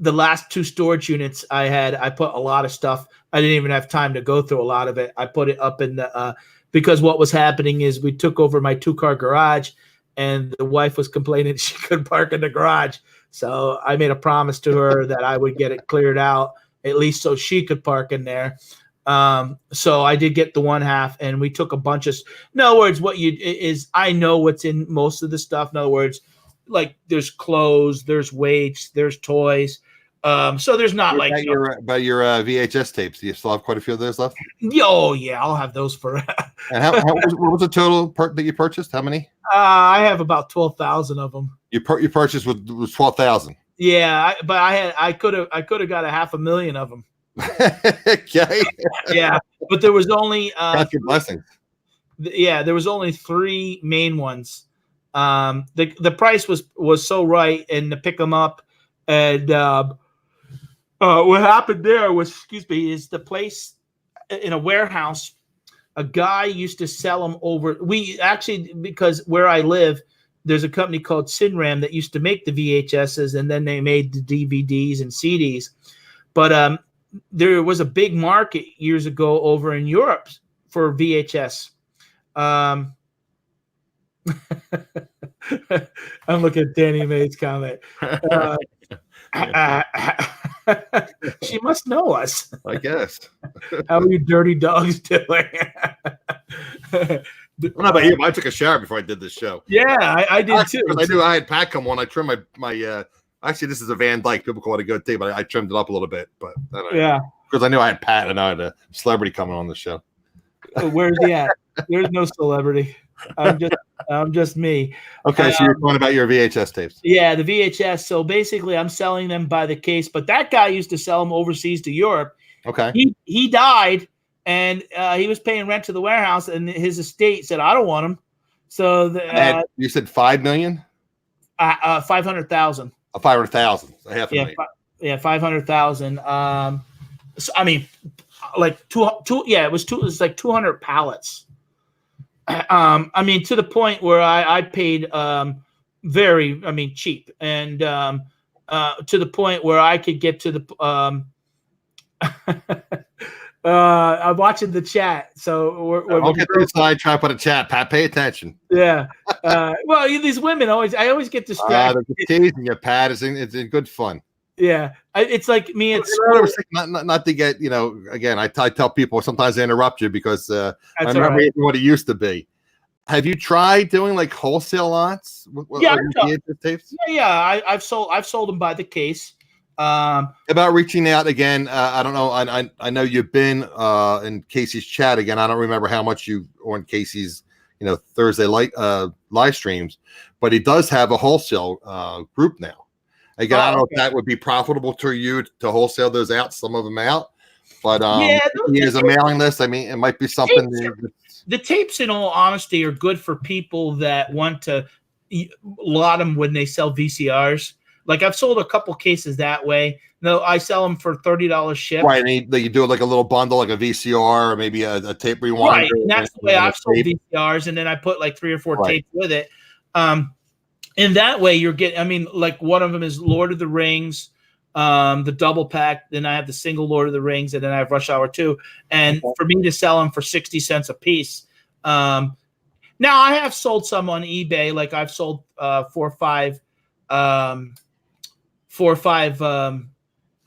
last two storage units I put a lot of stuff. I didn't even have time to go through a lot of it. I put it up in the because what was happening is we took over my 2-car garage, and the wife was complaining she couldn't park in the garage. So I made a promise to her that I would get it cleared out, at least so she could park in there. So I did get the one half, and we took a bunch of, in other words, I know what's in most of the stuff. In other words, like there's clothes, there's weights, there's toys. So there's not your VHS tapes. Do you still have quite a few of those left? Oh yeah, I'll have those for. And what was the total that you purchased? How many? I have about 12,000 of them. You purchased was 12,000. Yeah, but I could have got 500,000 of them. Okay. Yeah, but there was only Count your blessings. Yeah, there was only 3 main ones. The price was so right, and to pick them up, and What happened there was, excuse me, is the place in a warehouse. A guy used to sell them over. We actually, because where I live, there's a company called Cinram that used to make the VHSs, and then they made the DVDs and CDs. But there was a big market years ago over in Europe for VHS. I'm looking at Danny Mae's comment. She must know us. I guess. How are you dirty dogs doing? I don't know about you, but I took a shower before I did this show. Yeah, I did too. I knew I had Pat come on. I trimmed my actually, this is a Van Dyke. People call it a good thing, but I trimmed it up a little bit. But yeah, because I knew I had Pat and I had a celebrity coming on the show. Where's he at? There's no celebrity. I'm just me. Okay, so you're talking about your VHS tapes. Yeah, the VHS. So basically, I'm selling them by the case. But that guy used to sell them overseas to Europe. Okay. He died, and he was paying rent to the warehouse, and his estate said, "I don't want them." So you said $5 million? 500,000. 500,000. $500,000. Yeah, 500,000. So, I mean, like two. Yeah, it was like 200 pallets. I mean, to the point where I paid very cheap, and to the point where I could get to the I'm watching the chat, so I'll get to the side, try to put a chat. Pat, pay attention. Yeah. Well, these women I always get distracted. Teasing you, Pat. It's in good fun. Yeah, it's like me at school. Not to get, again, I tell people sometimes I interrupt you because I remember what it used to be. Have you tried doing like wholesale lots? Yeah, tapes? Yeah. I've sold them by the case. About reaching out again, I don't know. I know you've been in Casey's chat again. I don't remember how much you on Casey's Thursday live streams, but he does have a wholesale group now. Again, I don't know if that would be profitable to you to wholesale those out, some of them out. But he has a mailing list. I mean, it might be something. The tapes, in all honesty, are good for people that want to lot them when they sell VCRs. Like I've sold a couple cases that way. No, I sell them for $30 ship. Right, and you do like a little bundle, like a VCR or maybe a tape rewinder. Right, and that's the way I've sold VCRs, and then I put like 3 or 4 tapes with it. And that way you're getting, I mean, like one of them is Lord of the Rings, the double pack. Then I have the single Lord of the Rings, and then I have Rush Hour 2. And for me to sell them for 60 cents a piece. Now I have sold some on eBay. Like I've sold 4 or 5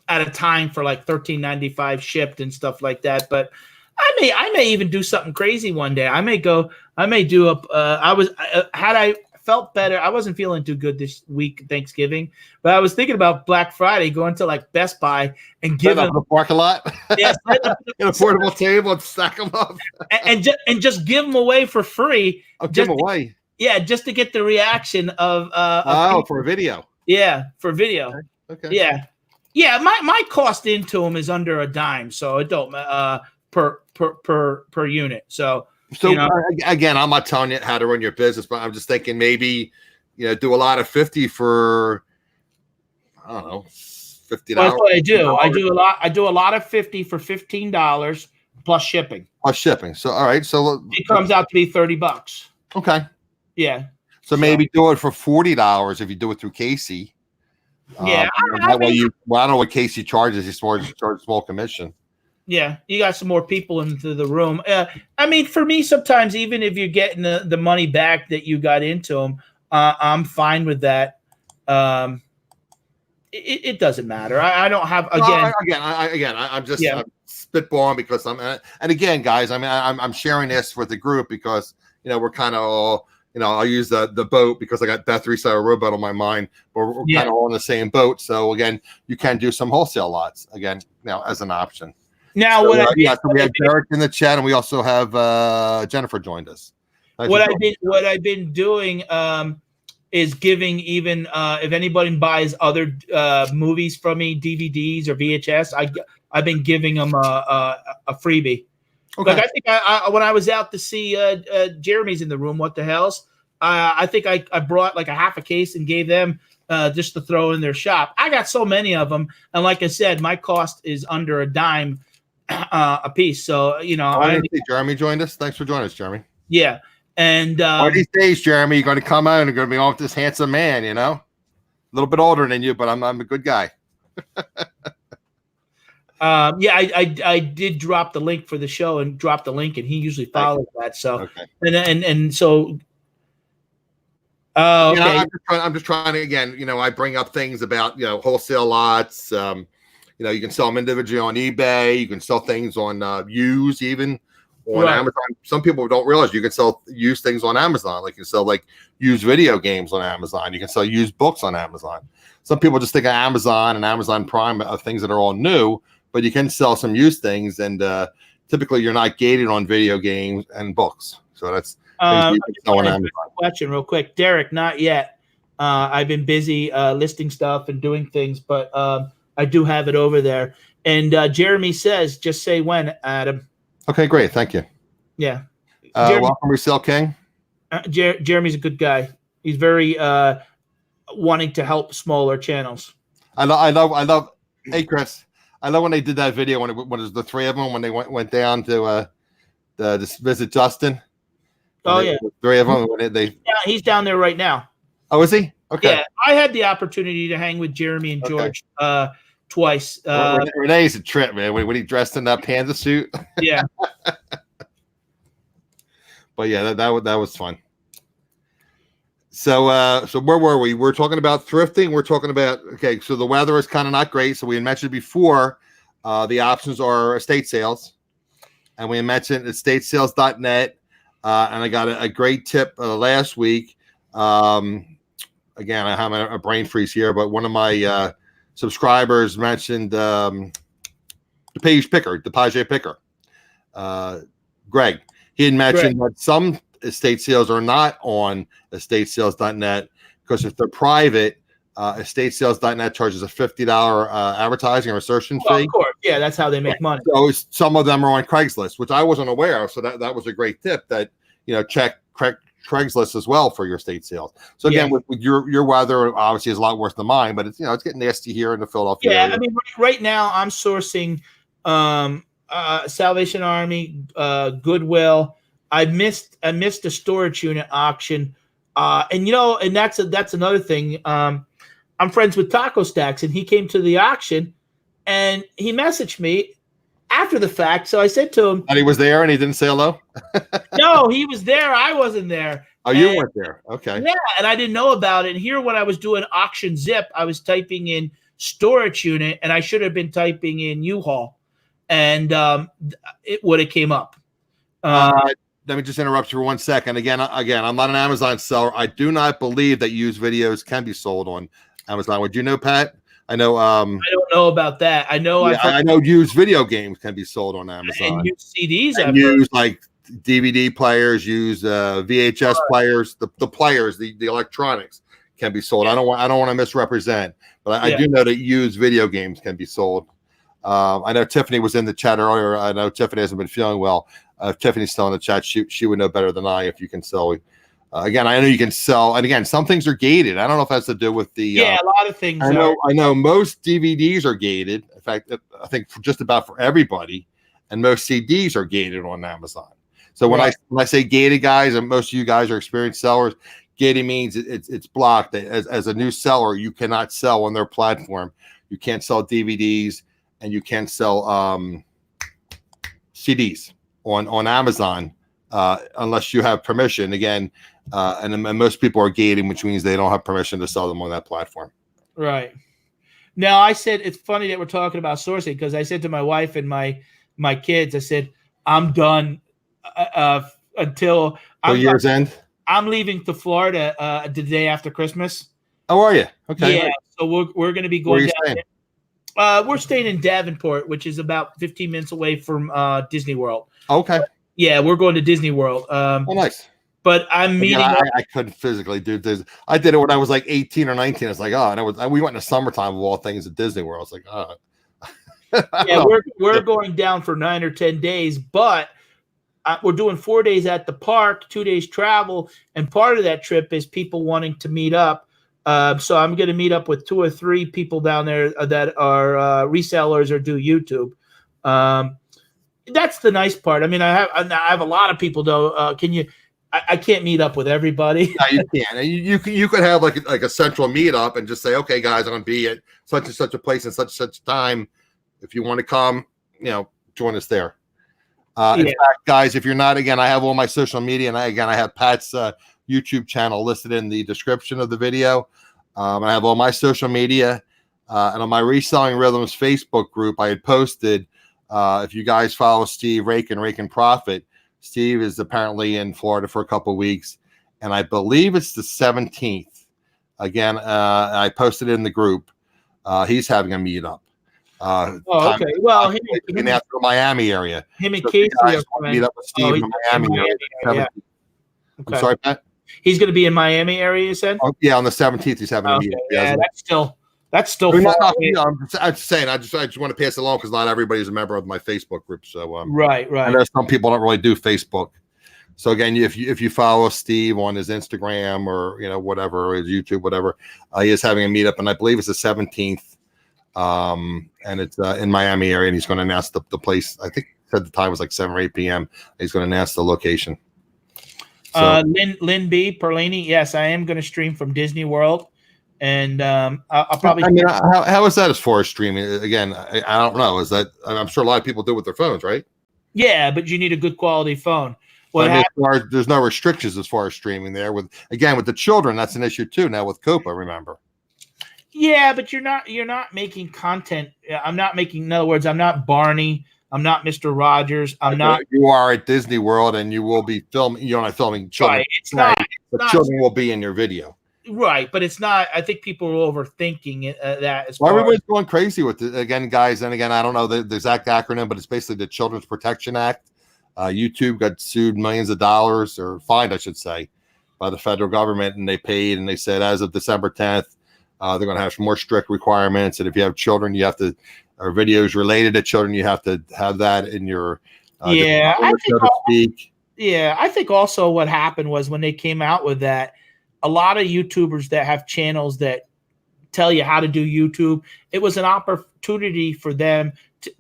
at a time for like $13.95 shipped and stuff like that. But I may even do something crazy one day. I may do had I felt better. I wasn't feeling too good this week, Thanksgiving, but I was thinking about Black Friday, going to like Best Buy and giving the parking lot. Yes, get a portable table and stack them up, and just give them away for free. Give them away. Just to get the reaction of for a video. Yeah, for video. Okay. Yeah. My cost into them is under a dime, so it don't per unit. So again, I'm not telling you how to run your business, but I'm just thinking maybe do a lot of 50 for I don't know $50. Well, that's what I do. I do a lot of 50 for $15 plus shipping. So all right, so it comes out to be $30. Okay. Yeah. So maybe do it for $40 if you do it through Casey. Yeah. I don't know what Casey charges. He charges a small commission. Yeah, you got some more people into the room. I mean, for me, sometimes even if you're getting the money back that you got into them, I'm fine with that. It doesn't matter. I don't have I'm just I'm spitballing because and again, guys, I mean, I'm sharing this with the group because we're kind of all. I'll use the boat because I got that 3-sided rowboat on my mind, but we're kind of all on the same boat. So again, you can do some wholesale lots again now as an option. Now, we have Derek in the chat, and we also have Jennifer joined us. What I've been doing is giving even if anybody buys other movies from me, DVDs or VHS, I've been giving them a freebie. Okay. Like I think when I was out to see Jeremy's in the room, what the hell's I think I brought like a half a case and gave them just to throw in their shop. I got so many of them, and like I said, my cost is under a dime a piece. So Jeremy joined us. Thanks for joining us, Jeremy. Yeah, and one of these days, Jeremy, you're going to come out and going to be on with this handsome man. A little bit older than you, but I'm a good guy. I did drop the link for the show and drop the link, and he usually follows that. So okay. and so. Okay. I'm just trying to, again, I bring up things about, wholesale lots. You can sell them individually on eBay. You can sell things on used, even on Amazon. Some people don't realize you can sell used things on Amazon. Like you sell like used video games on Amazon. You can sell used books on Amazon. Some people just think of Amazon and Amazon Prime of things that are all new, but you can sell some used things. And typically you're not gated on video games and books. So that's question real quick, Derek. Not yet. I've been busy listing stuff and doing things, but I do have it over there. And Jeremy says, "Just say when, Adam." Okay, great. Thank you. Yeah. Welcome, Resell King. Jeremy's a good guy. He's very wanting to help smaller channels. I love. Hey, Chris. I love when they did that video when it was the three of them when they went down to visit Justin. Three of them. He's down there right now. Oh, is he? Okay. Yeah, I had the opportunity to hang with Jeremy and George twice. Renee's a trip, man. When he dressed in that panda suit. Yeah. But yeah, that was fun. So where were we? We're talking about thrifting. We're talking about so the weather is kind of not great. So we had mentioned before, the options are estate sales, and we mentioned estatesales.net. And I got a great tip last week. Again, I have a brain freeze here, but one of my subscribers mentioned the page picker, the page picker. Greg, he had mentioned that some estate sales are not on estatesales.net because if they're private, estatesales.net charges a $50 advertising or insertion fee. Of course, yeah, that's how they make money. So some of them are on Craigslist, which I wasn't aware of. So that was a great tip that check Craigslist as well for your estate sales. So again, with your weather obviously is a lot worse than mine, but it's it's getting nasty here in the Philadelphia area. I mean, right now I'm sourcing Salvation Army, Goodwill. I missed a storage unit auction, and that's another thing. I'm friends with Taco Stacks, and he came to the auction, and he messaged me after the fact. So I said to him, and he was there, and he didn't say hello. No, he was there. I wasn't there. Oh, you weren't there. Okay. Yeah, and I didn't know about it. And here, when I was doing auction zip, I was typing in storage unit, and I should have been typing in U-Haul, and it would have came up. Let me just interrupt you for 1 second. Again, I'm not an Amazon seller. I do not believe that used videos can be sold on Amazon. Would you know, Pat? I know. I don't know about that. I know. I know used video games can be sold on Amazon. And used CDs. And used like DVD players, used VHS players. The players, the electronics can be sold. I don't want to misrepresent, but I do know that used video games can be sold. I know Tiffany was in the chat earlier. I know Tiffany hasn't been feeling well. If Tiffany's still in the chat, she would know better than I if you can sell. Again, I know you can sell, and again, some things are gated. I don't know if that's to do with the. A lot of things. I know most DVDs are gated. In fact, I think just about for everybody, and most CDs are gated on Amazon. So when I say gated, guys, and most of you guys are experienced sellers, gated means it's blocked. As a new seller, you cannot sell on their platform. You can't sell DVDs, and you can't sell CDs on Amazon unless you have permission. Again, and most people are gating, which means they don't have permission to sell them on that platform. Right. Now, I said it's funny that we're talking about sourcing because I said to my wife and my kids, I said I'm done until year's end. I'm leaving to Florida the day after Christmas. How are you? Okay. Yeah. So we're going to be going down there. We're staying in Davenport, which is about 15 minutes away from Disney World. Okay. Yeah, we're going to Disney World. Nice. But I'm meeting. I couldn't physically do this. I did it when I was like 18 or 19. I was like, and we went in the summertime of all things at Disney World. I was like, yeah, we're going down for 9 or 10 days, but we're doing 4 days at the park, 2 days travel, and part of that trip is people wanting to meet up. So I'm going to meet up with 2 or 3 people down there that are resellers or do YouTube. That's the nice part. I mean, I have a lot of people though. I can't meet up with everybody. No, you can't. You could have like a central meetup and just say, okay, guys, I'm going to be at such and such a place and such time. If you want to come, join us there. In fact, guys, if you're not, again, I have all my social media, and I have Pat's YouTube channel listed in the description of the video. I have all my social media, and on my Reselling Rhythms Facebook group, I had posted, if you guys follow Steve Rake and Profit, Steve is apparently in Florida for a couple of weeks, and I believe it's the 17th. Again, I posted it in the group. He's having a meetup. Okay. Well, in the Miami area. Him and Casey are coming. Meet up with Steve in Miami area. Yeah. Okay. I'm sorry, Pat. He's going to be in Miami area, you said? Oh, yeah, on the 17th he's having a meetup. Yeah, that's still. I'm just saying. I just want to pass it along because not everybody's a member of my Facebook group. So right. I know some people don't really do Facebook. So again, if you follow Steve on his Instagram or whatever, his YouTube, whatever, he is having a meetup, and I believe it's the 17th. And it's in Miami area, and he's going to announce the place. I think said the time was like 7 or 8 p.m. He's going to announce the location. So, Lynn B. Perlini, yes, I am going to stream from Disney World, and I'll probably. I mean, how is that as far as streaming? Again, I don't know. Is that? I'm sure a lot of people do it with their phones, right? Yeah, but you need a good quality phone. There's no restrictions as far as streaming there. With the children, that's an issue too. Now with COPA, remember. Yeah, but you're not making content. I'm not making. In other words, I'm not Barney. I'm not Mr. Rogers. I'm not. You are at Disney World, and you will be filming. You're not filming children. Right. It's not. But children will be in your video. Right, but it's not. I think people are overthinking that. Everybody's going crazy with it again, guys. And again, I don't know the exact acronym, but it's basically the Children's Protection Act. YouTube got sued millions of dollars, or fined, I should say, by the federal government, and they paid. And they said as of December 10th. They're going to have more strict requirements, and if you have children, you have to, or videos related to children, you have to have that in your. I think also what happened was when they came out with that, a lot of YouTubers that have channels that tell you how to do YouTube, it was an opportunity for them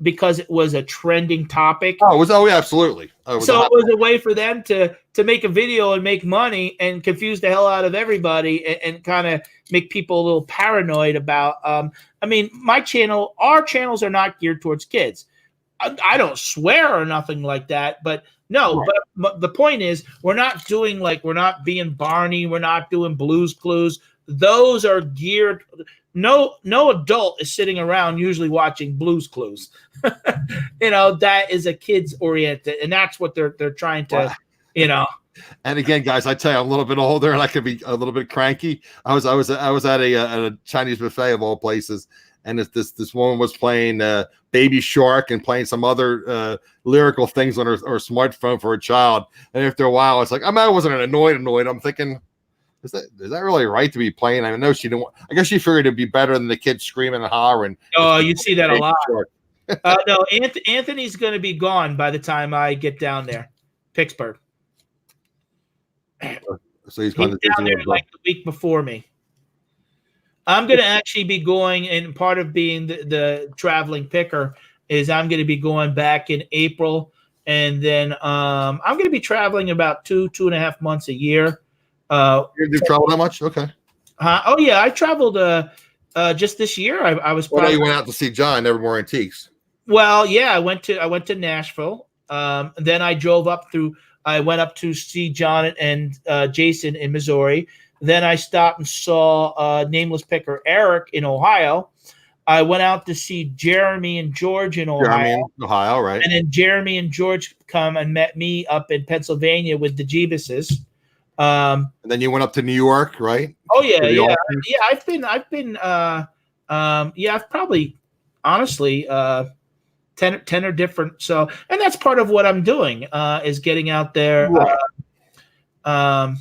because it was a trending topic. Yeah, absolutely. It was a way for them to make a video and make money and confuse the hell out of everybody and kind of make people a little paranoid about. I mean, our channels are not geared towards kids. I don't swear or nothing like that, but no. Right. But the point is, we're not being Barney. We're not doing Blue's Clues. Those are geared. No adult is sitting around usually watching Blue's Clues. That is a kids oriented, and that's what they're trying to, And again, guys, I tell you, I'm a little bit older, and I could be a little bit cranky. I was at a Chinese buffet of all places, and this woman was playing Baby Shark and playing some other lyrical things on her smartphone for a child. And after a while, it's like I wasn't annoyed. I'm thinking, is that really right to be playing? I know she didn't. I guess she figured it'd be better than the kids screaming and hollering. Oh, you see that a lot. No, Anthony's going to be gone by the time I get down there, Pittsburgh. So he's going down there like the week before me. I'm going to actually be going, and part of being the traveling picker is I'm going to be going back in April, and then I'm going to be traveling about 2.5 months a year. You travel that much? Okay. Oh yeah, I traveled just this year. I was. Well, you went out to see John Evermore Antiques. Well, yeah, I went to Nashville. Then I drove up through. I went up to see John and Jason in Missouri. Then I stopped and saw Nameless Picker Eric in Ohio. I went out to see Jeremy and George in Ohio. Right. And then Jeremy and George come and met me up in Pennsylvania with the Jeebuses. And then you went up to New York, right? Oh yeah. I've probably honestly 10 are different. So, and that's part of what I'm doing is getting out there. Right.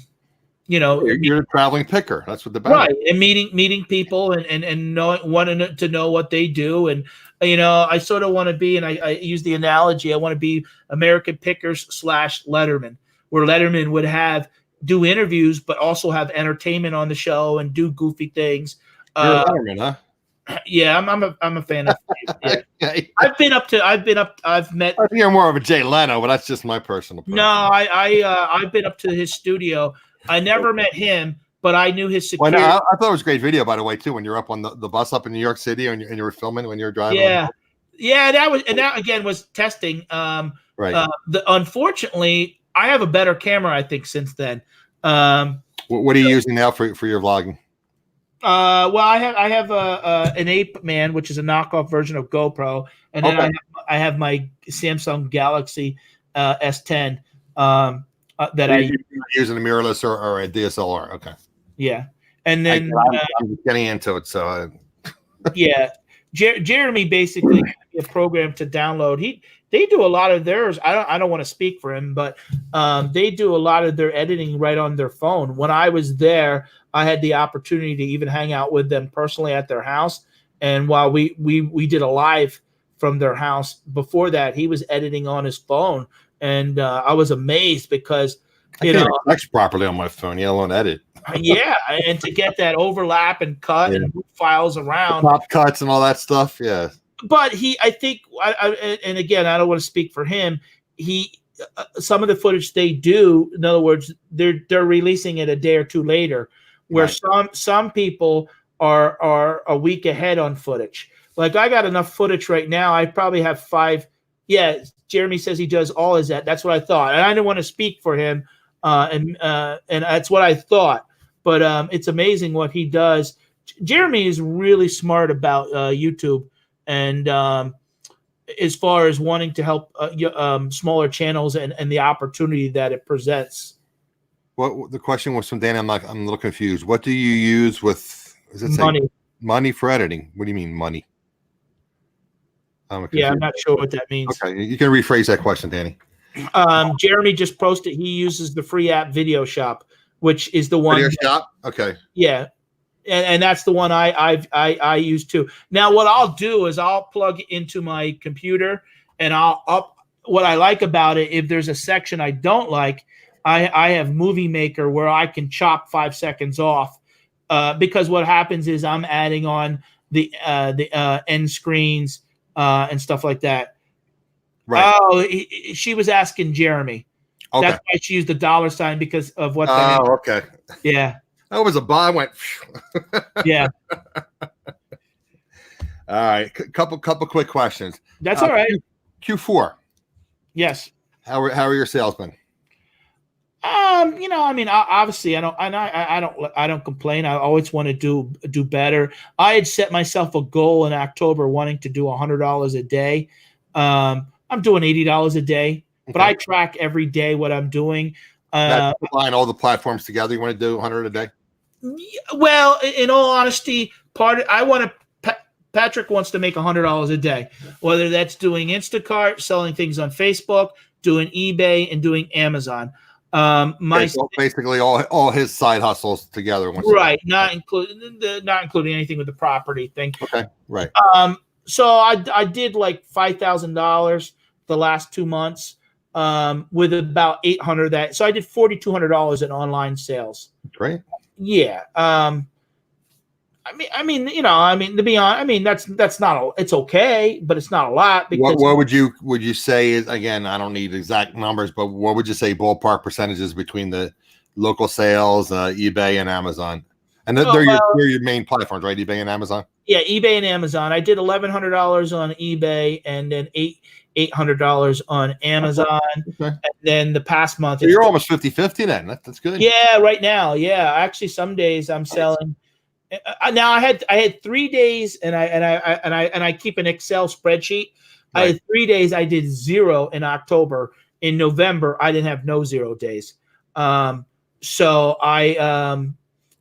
You're a traveling picker. That's what the right, and meeting people and wanting to know what they do, and I sort of want to be, and I use the analogy, I want to be American Pickers / Letterman, where Letterman would do interviews, but also have entertainment on the show and do goofy things. You're a Letterman, huh? Yeah, I'm a fan of. Yeah, Okay. I've met. I think you're more of a Jay Leno, but that's just my personal. No, I've been up to his studio. I never met him, but I knew his security. Well, I thought it was a great video, by the way, too. When you're up on the bus up in New York City and you were filming when you were driving. Yeah, that again was testing. Right. Unfortunately, I have a better camera, I think, since then. What are you using now for your vlogging? Well, I have an Ape Man, which is a knockoff version of GoPro, and then I have my Samsung Galaxy S10 that you're using a mirrorless or a DSLR. Okay. Yeah, and then I'm getting into it, so yeah, Jeremy basically a program to download. They do a lot of theirs. I don't want to speak for him, but they do a lot of their editing right on their phone. When I was there, I had the opportunity to even hang out with them personally at their house. And while we did a live from their house before that, he was editing on his phone, and I was amazed because I can't text properly on my phone. You don't edit. Yeah, and to get that overlap and cut and move files around, pop cuts and all that stuff. Yeah. But I think, and again, I don't want to speak for him. Some of the footage they do, in other words, they're releasing it a day or two later, where some people are a week ahead on footage. Like I got enough footage right now. I probably have 5. Yeah, Jeremy says he does all his that. That's what I thought, and I didn't want to speak for him, and that's what I thought. But it's amazing what he does. Jeremy is really smart about YouTube. And as far as wanting to help smaller channels and the opportunity that it presents. What the question was from Danny? I'm a little confused. What do you use with? Is it money? Money for editing? What do you mean money? I'm not sure what that means. Okay, you can rephrase that question, Danny. Jeremy just posted. He uses the free app Video Shop, which is the one. Video Shop. Okay. Yeah. And that's the one I use too. Now, what I'll do is I'll plug into my computer, and what I like about it, if there's a section I don't like, I have Movie Maker where I can chop 5 seconds off, because what happens is I'm adding on the end screens and stuff like that. Right. Oh, she was asking Jeremy. Okay. That's why she used the $sign because of what. Oh, okay. Yeah. That was a buy. I went. Yeah. All right. Couple quick questions. That's all right. Q4. Yes. How are your sales been? Obviously, I don't complain. I always want to do better. I had set myself a goal in October, wanting to do $100 a day. I'm doing $80 a day, but I track every day what I'm doing. Combine all the platforms together. You want to do 100 a day? Well, in all honesty, Patrick wants to make $100 a day, whether that's doing Instacart, selling things on Facebook, doing eBay, and doing Amazon. So basically all his side hustles together. Right, not including anything with the property thing. Okay, right. So I did like $5,000 the last 2 months. With about 800 so I did $4,200 in online sales. Great. Yeah. To be honest, that's not it's okay, but it's not a lot. Because what would you say is, again, I don't need exact numbers, but what would you say ballpark percentages between the local sales, eBay and Amazon? And they're your main platforms, right? eBay and Amazon? Yeah, eBay and Amazon. I did $1,100 on eBay and then $800 on Amazon. Okay. And then the past month. So you're almost 50-50 then. That's good. Yeah, right now. Yeah. Actually, some days I'm selling. Now I had 3 days, and I keep an Excel spreadsheet. Right. I had 3 days I did 0 in October. In November, I didn't have no 0 days. So I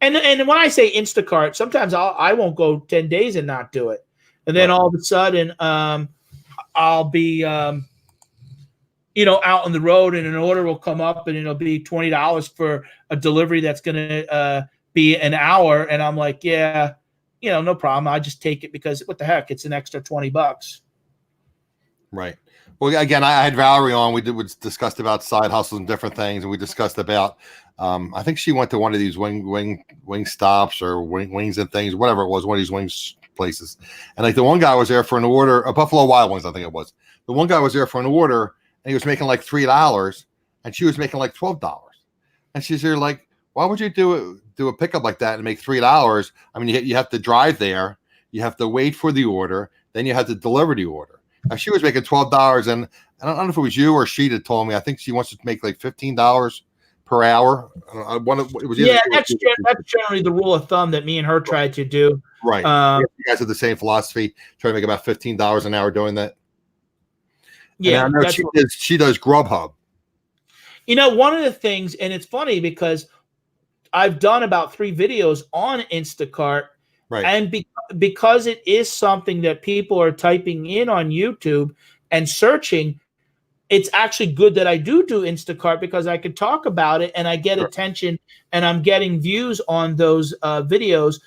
and when I say Instacart, sometimes I won't go 10 days and not do it. And then all of a sudden, I'll be out on the road, and an order will come up and it'll be $20 for a delivery that's going to be an hour. And I'm like, yeah, no problem. I just take it because what the heck, it's an extra $20. Right. Well, again, I had Valerie on. We discussed about side hustles and different things, and we discussed about. I think she went to one of these wing stops or wings and things, whatever it was, one of these wings places. And like the one guy was there for an order, a Buffalo Wild Wings, I think it was. The one guy was there for an order, and he was making like $3, and she was making like $12. And she's there like, why would you do a pickup like that and make $3? I mean, you have to drive there, you have to wait for the order, then you have to deliver the order. Now, she was making $12, and I don't know if it was you or she that told me. I think she wants to make like $15 per hour. That's generally the rule of thumb that me and her tried to do. Right. You guys have the same philosophy, trying to make about $15 an hour doing that. Yeah, and I know she does Grubhub. One of the things, and it's funny because I've done about 3 videos on Instacart. Right. And because it is something that people are typing in on YouTube and searching, it's actually good that I do Instacart because I could talk about it and I get attention and I'm getting views on those videos,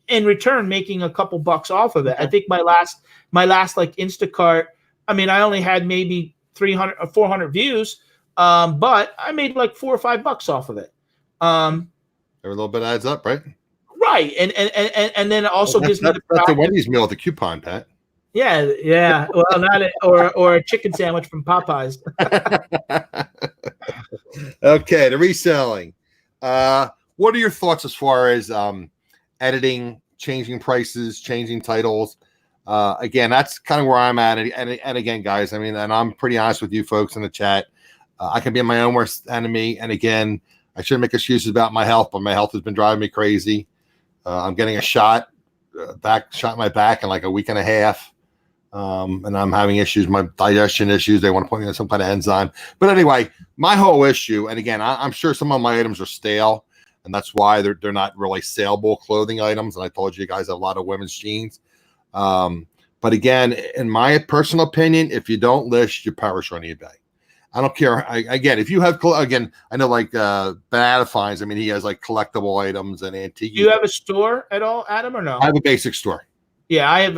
in return making a couple bucks off of it. I think my last like Instacart, I mean, I only had maybe 300 or 400 views, but I made like $4 or $5 off of it. Every little bit adds up, right? Right, and then it also gives me that's a Wendy's meal at the coupon, Pat. Yeah. Well, not or a chicken sandwich from Popeyes. Okay, the reselling. What are your thoughts as far as editing, changing prices, changing titles? Again, that's kind of where I'm at. And again, guys, I mean, and I'm pretty honest with you folks in the chat. I can be my own worst enemy. And again, I shouldn't make excuses about my health, but my health has been driving me crazy. I'm getting a shot in my back in like a week and a half. And I'm having issues, my digestion issues. They want to put me on some kind of enzyme. But anyway, my whole issue, and again, I'm sure some of my items are stale, and that's why they're not really saleable clothing items. And I told you guys have a lot of women's jeans. But again, in my personal opinion, if you don't list, you perish on eBay. I don't care. Again, if you have, again, I know like Banana Finds, I mean, he has like collectible items and antique. Do you have a store at all, Adam, or no? I have a basic store. Yeah, I have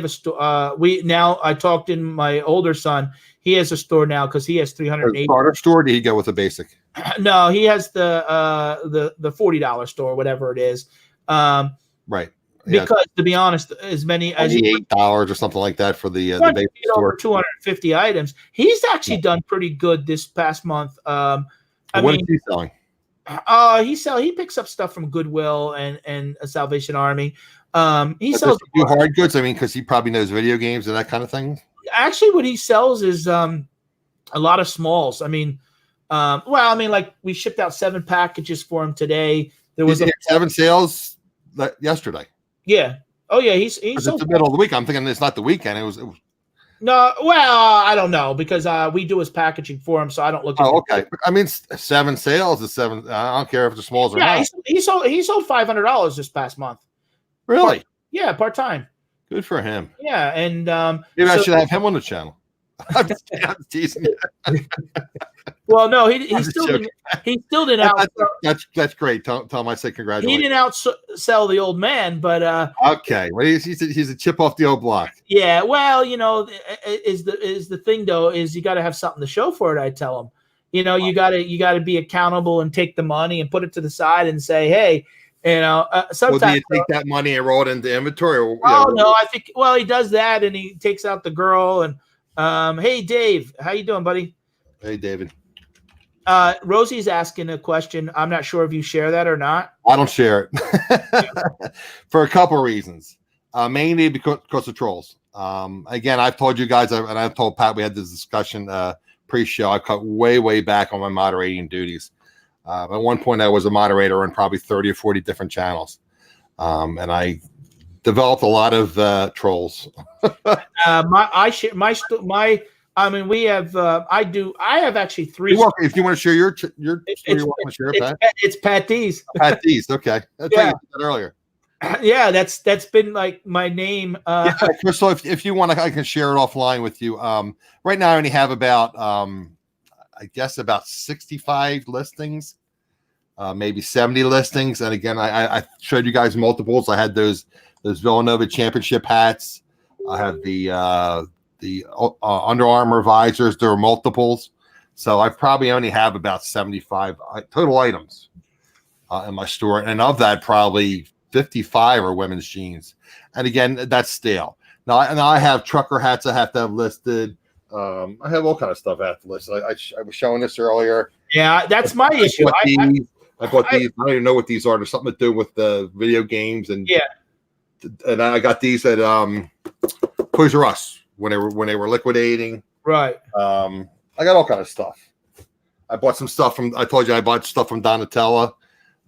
a store. I talked in my older son. He has a store now because he has 380. Starter store? Or did he go with a basic? No, he has the $40 store, whatever it is. Right. Because to be honest, as many as $8 or something like that for the basic store. Over 250 items. He's actually done pretty good this past month. What is he selling? He picks up stuff from Goodwill and a Salvation Army. He sells hard goods. I mean, because he probably knows video games and that kind of thing. Actually, what he sells is a lot of smalls. I mean, like we shipped out 7 packages for him today. There was 7 sales yesterday. Yeah. Oh yeah. He's it's the middle of the week. I'm thinking it's not the weekend. It was. No. Well, I don't know because we do his packaging for him, so I don't look. Oh, okay. I mean, 7 sales is 7. I don't care if the smalls or not. He sold $500 this past month. Really? Part time. Good for him. Yeah, and maybe I should have him on the channel. I'm teasing you. Well, no, he still didn't out. That's great. Tell him I say congratulations. He didn't outsell the old man, but okay. Well, he's a chip off the old block. Yeah. Well, is the thing though is you got to have something to show for it. I tell him, you got to be accountable and take the money and put it to the side and say, hey. Sometimes do you take that money and roll it into inventory? Or, no, I think he does that and he takes out the girl and hey Dave, how you doing, buddy? Hey David. Rosie's asking a question. I'm not sure if you share that or not. I don't share it for a couple of reasons. Mainly because of trolls. Again, I've told you guys, and I've told Pat, we had this discussion pre-show. I cut way back on my moderating duties. At one point, I was a moderator on probably 30 or 40 different channels, and I developed a lot of trolls. I have actually 3. If you want to share your you want to share it, Pat? It's Patdees. Patdees, okay. That's what you said earlier. Yeah, that's been like my name. Yeah, Crystal, if you want, I can share it offline with you. Right now, I only have about, I guess, about 65 listings, maybe 70 listings. And again, I showed you guys multiples. I had those Villanova championship hats. I have the Under Armour visors. There are multiples. So I probably only have about 75 total items in my store. And of that, probably 55 are women's jeans. And again, that's stale. Now I have trucker hats I have to have listed. I have all kind of stuff I have to list. I was showing this earlier. Yeah, that's my issue. I bought these. I don't even know what these are. There's something to do with the video games, and yeah, and I got these at Toys R Us when they were liquidating. right. I got all kind of stuff. I bought some stuff from. I told you I bought stuff from Donatella.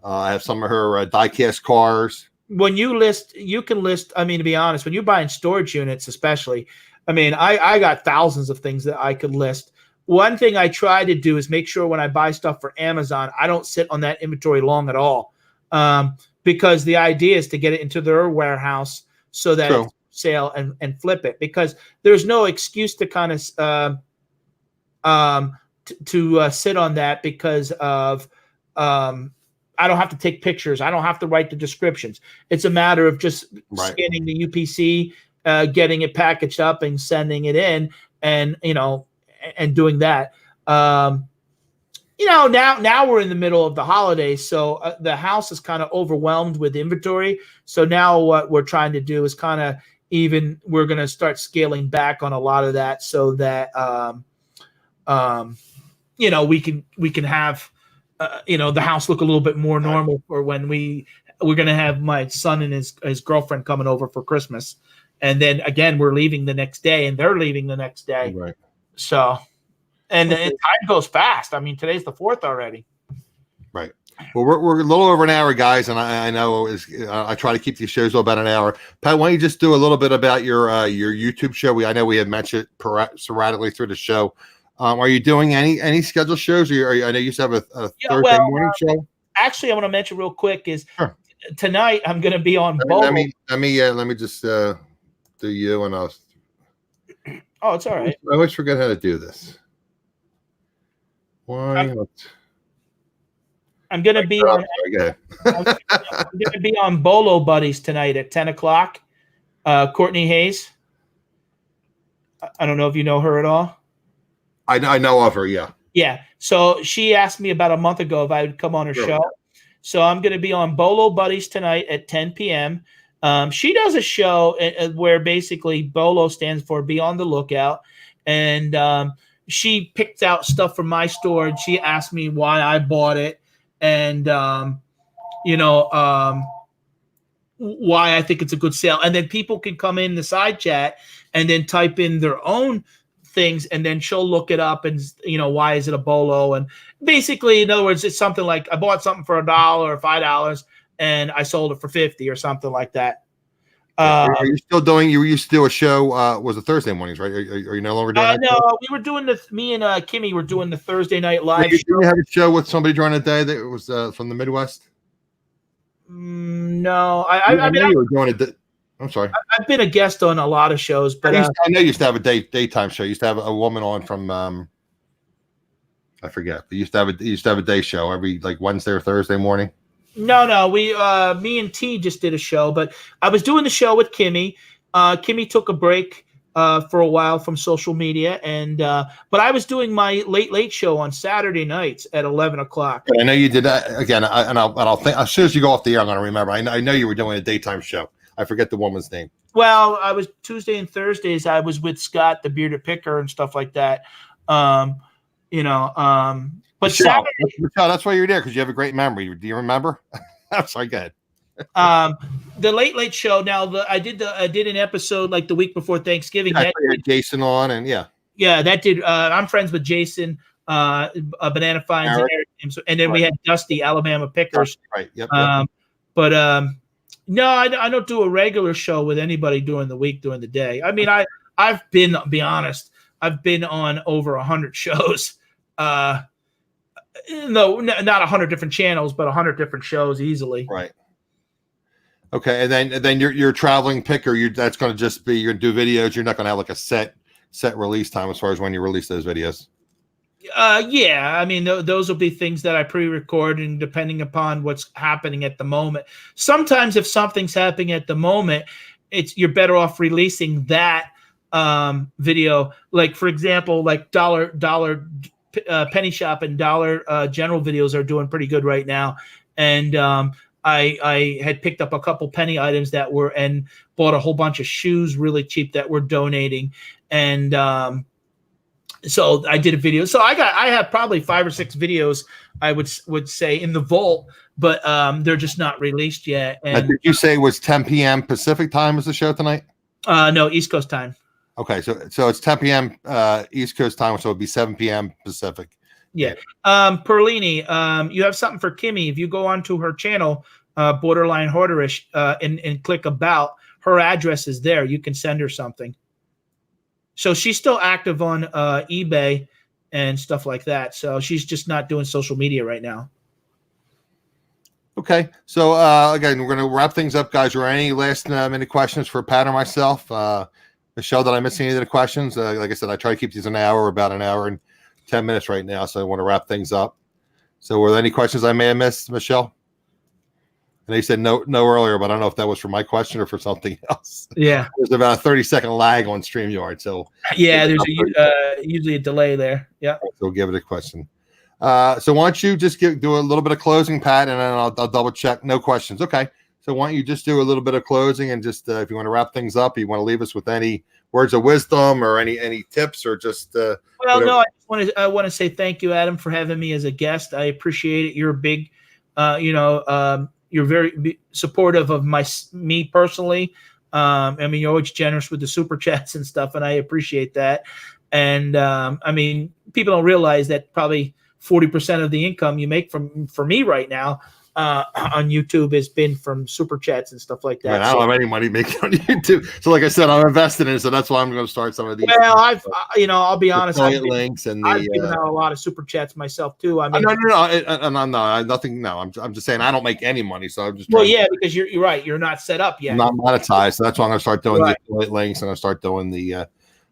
I have some of her die-cast cars. When you list, you can list. I mean, to be honest, when you're buying storage units, especially, I mean, I got thousands of things that I could list. One thing I try to do is make sure when I buy stuff for Amazon, I don't sit on that inventory long at all, because the idea is to get it into their warehouse so that it's sale and flip it. Because there's no excuse to kind of sit on that because of I don't have to take pictures. I don't have to write the descriptions. It's a matter of just scanning the UPC, getting it packaged up and sending it in, and and doing that. Now we're in the middle of the holidays, so the house is kind of overwhelmed with inventory. So now what we're trying to do is kind of we're going to start scaling back on a lot of that so that we can have the house look a little bit more normal for when we're going to have my son and his girlfriend coming over for Christmas. And then again, we're leaving the next day and they're leaving the next day. Right. So, and time goes fast. I mean, today's the 4th already. Right. Well, we're a little over an hour, guys. And I know I try to keep these shows about an hour. Pat, why don't you just do a little bit about your YouTube show? I know we have mentioned it sporadically through the show. Are you doing any scheduled shows? I know you used to have a Thursday morning show. Actually, I want to mention real quick is tonight I'm going to be on bolos. Let me just do you and I'll. Oh, it's all right. I always forget how to do this. Why? I'm going to be on. I'm going to be on Bolo Buddies tonight at 10:00. Courtney Hayes. I don't know if you know her at all. I know of her, yeah. Yeah. So she asked me about a month ago if I would come on her show. So I'm going to be on Bolo Buddies tonight at 10 p.m. She does a show where basically Bolo stands for Be on the Lookout. And she picked out stuff from my store and she asked me why I bought it and, why I think it's a good sale. And then people can come in the side chat and then type in their own things, and then she'll look it up and why is it a bolo, and basically, in other words, it's something like I bought something for $1 or $5 and I sold it for 50 or something like that. Are you still doing? You used to do a show. Was it Thursday mornings, right? Are you no longer doing? No, we were doing me and Kimmy were doing the Thursday night live. Did you have a show with somebody during the day that was from the Midwest? No, I mean, you were doing it. I'm sorry. I've been a guest on a lot of shows, but I know you used to have a daytime show. You used to have a woman on from I forget. But you used to have a day show every like Wednesday or Thursday morning. No, we me and T just did a show, but I was doing the show with Kimmy. Kimmy took a break for a while from social media, and but I was doing my late show on Saturday nights at 11:00. I know you did that again, I'll think as soon as you go off the air, I'm going to remember. I know you were doing a daytime show. I forget the woman's name. Well, I was Tuesday and Thursdays. I was with Scott, the bearded picker, and stuff like that. But Michelle, that's why you're there, because you have a great memory. Do you remember? I'm sorry, go ahead. The late show. Now, I did an episode like the week before Thanksgiving. Yeah, I had Jason on, and that did. I'm friends with Jason, Banana Fines, and then we had Dusty, Alabama Pickers. Right. Yep. But no, I don't do a regular show with anybody during the week, during the day. I mean, I'll be honest, I've been on over 100 shows. No, not 100 different channels, but 100 different shows easily. Right. Okay, and then your traveling picker, that's going to just be you're going to do videos. You're not going to have like a set release time as far as when you release those videos. Yeah, I mean, those will be things that I pre-record, and depending upon what's happening at the moment. Sometimes if something's happening at the moment, you're better off releasing that video. Like, for example, like dollar penny shop and Dollar General videos are doing pretty good right now. And I had picked up a couple penny items and bought a whole bunch of shoes really cheap that we're donating. And so I did a video. So I have probably 5 or 6 videos I would say in the vault, but they're just not released yet. And did you say it was 10 p.m. Pacific time was the show tonight? No, East Coast time. Okay, so it's 10 p.m. East Coast time, so it'd be 7 p.m. Pacific. Yeah. Perlini, you have something for Kimmy. If you go onto her channel, Borderline Hoarderish, and click about, her address is there. You can send her something. So she's still active on eBay and stuff like that. So she's just not doing social media right now. Okay. So again, we're going to wrap things up, guys. Are there any last minute questions for Pat or myself? Michelle, did I miss any of the questions? Like I said, I try to keep these an hour, about an hour and 10 minutes right now. So I want to wrap things up. So were there any questions I may have missed, Michelle? And they said no earlier, but I don't know if that was for my question or for something else. Yeah. There's about a 30-second lag on StreamYard. So yeah, there's usually a delay there. Yeah. So we'll give it a question. So why don't you just do a little bit of closing, Pat, and then I'll double check. No questions. Okay. So why don't you just do a little bit of closing, and just if you want to wrap things up, you want to leave us with any words of wisdom or any tips, or just well, whatever. No, I want to say thank you, Adam, for having me as a guest. I appreciate it. You're a big, you're very supportive of me personally. I mean, you're always generous with the super chats and stuff, and I appreciate that. And I mean, people don't realize that probably 40% of the income you make for me right now on YouTube has been from super chats and stuff like that. Man, I don't have any money making on YouTube. So like I said, I'm invested in it. So that's why I'm going to start some of these. Well, I'll be honest. I've links and I've given out a lot of super chats myself too. I mean, no, nothing. No, I'm just saying I don't make any money. So I'm just. Well, yeah, because you're right. You're not set up yet. I'm not monetized. So that's why I'm going to start doing the affiliate links. I'm going to start doing the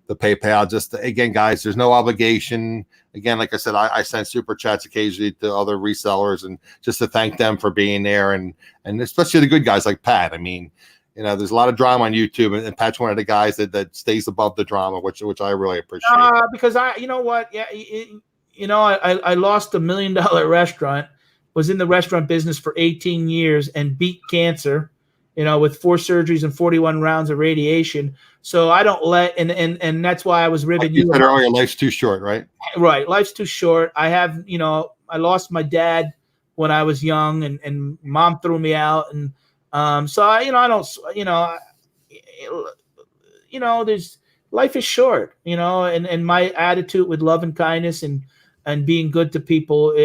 PayPal. Just again, guys, there's no obligation. Again, like I said, I send super chats occasionally to other resellers, and just to thank them for being there, and especially the good guys like Pat. I mean, there's a lot of drama on YouTube, and Pat's one of the guys that stays above the drama, which I really appreciate. Because you know what? Yeah, I lost $1 million restaurant, was in the restaurant business for 18 years, and beat cancer. With 4 surgeries and 41 rounds of radiation. So I don't and that's why I was ribbing like you said earlier, life's too short, right? Right. Life's too short. I have, I lost my dad when I was young, and mom threw me out. And so I don't, there's life is short, and my attitude with love and kindness and being good to people,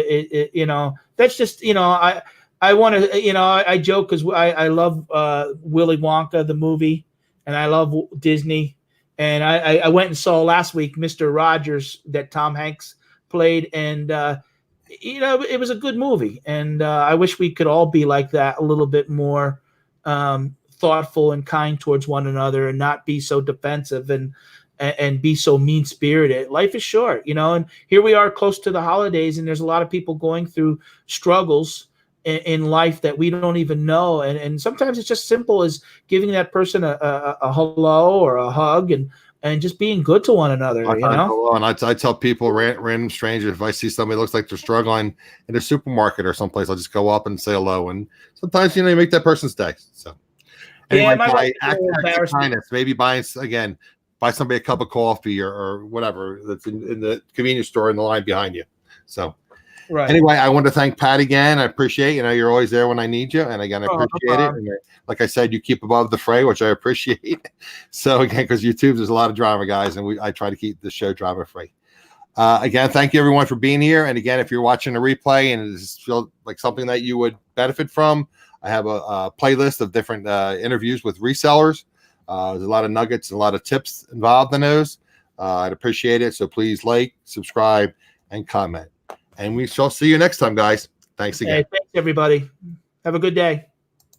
that's just, I want to, I joke because I love Willy Wonka, the movie, and I love Disney. And I went and saw last week Mr. Rogers that Tom Hanks played. And, it was a good movie. And I wish we could all be like that, a little bit more thoughtful and kind towards one another, and not be so defensive and be so mean-spirited. Life is short, and here we are close to the holidays, and there's a lot of people going through struggles in life that we don't even know, and sometimes it's just simple as giving that person a hello or a hug, and just being good to one another. And I tell people, random strangers, if I see somebody that looks like they're struggling in a supermarket or someplace, I'll just go up and say hello. And sometimes you make that person's day. So anyway, act of kindness, maybe buy somebody a cup of coffee or whatever that's in the convenience store in the line behind you. So. Right. Anyway, I want to thank Pat again. I appreciate, you're always there when I need you. And again, I appreciate it. And like I said, you keep above the fray, which I appreciate. So again, because YouTube, there's a lot of drama, guys, and I try to keep the show drama free. Again, thank you everyone for being here. And again, if you're watching a replay and it feels like something that you would benefit from, I have a playlist of different interviews with resellers. There's a lot of nuggets and a lot of tips involved in those. I'd appreciate it. So please like, subscribe, and comment. And we shall see you next time, guys. Thanks again. Hey, thanks, everybody. Have a good day.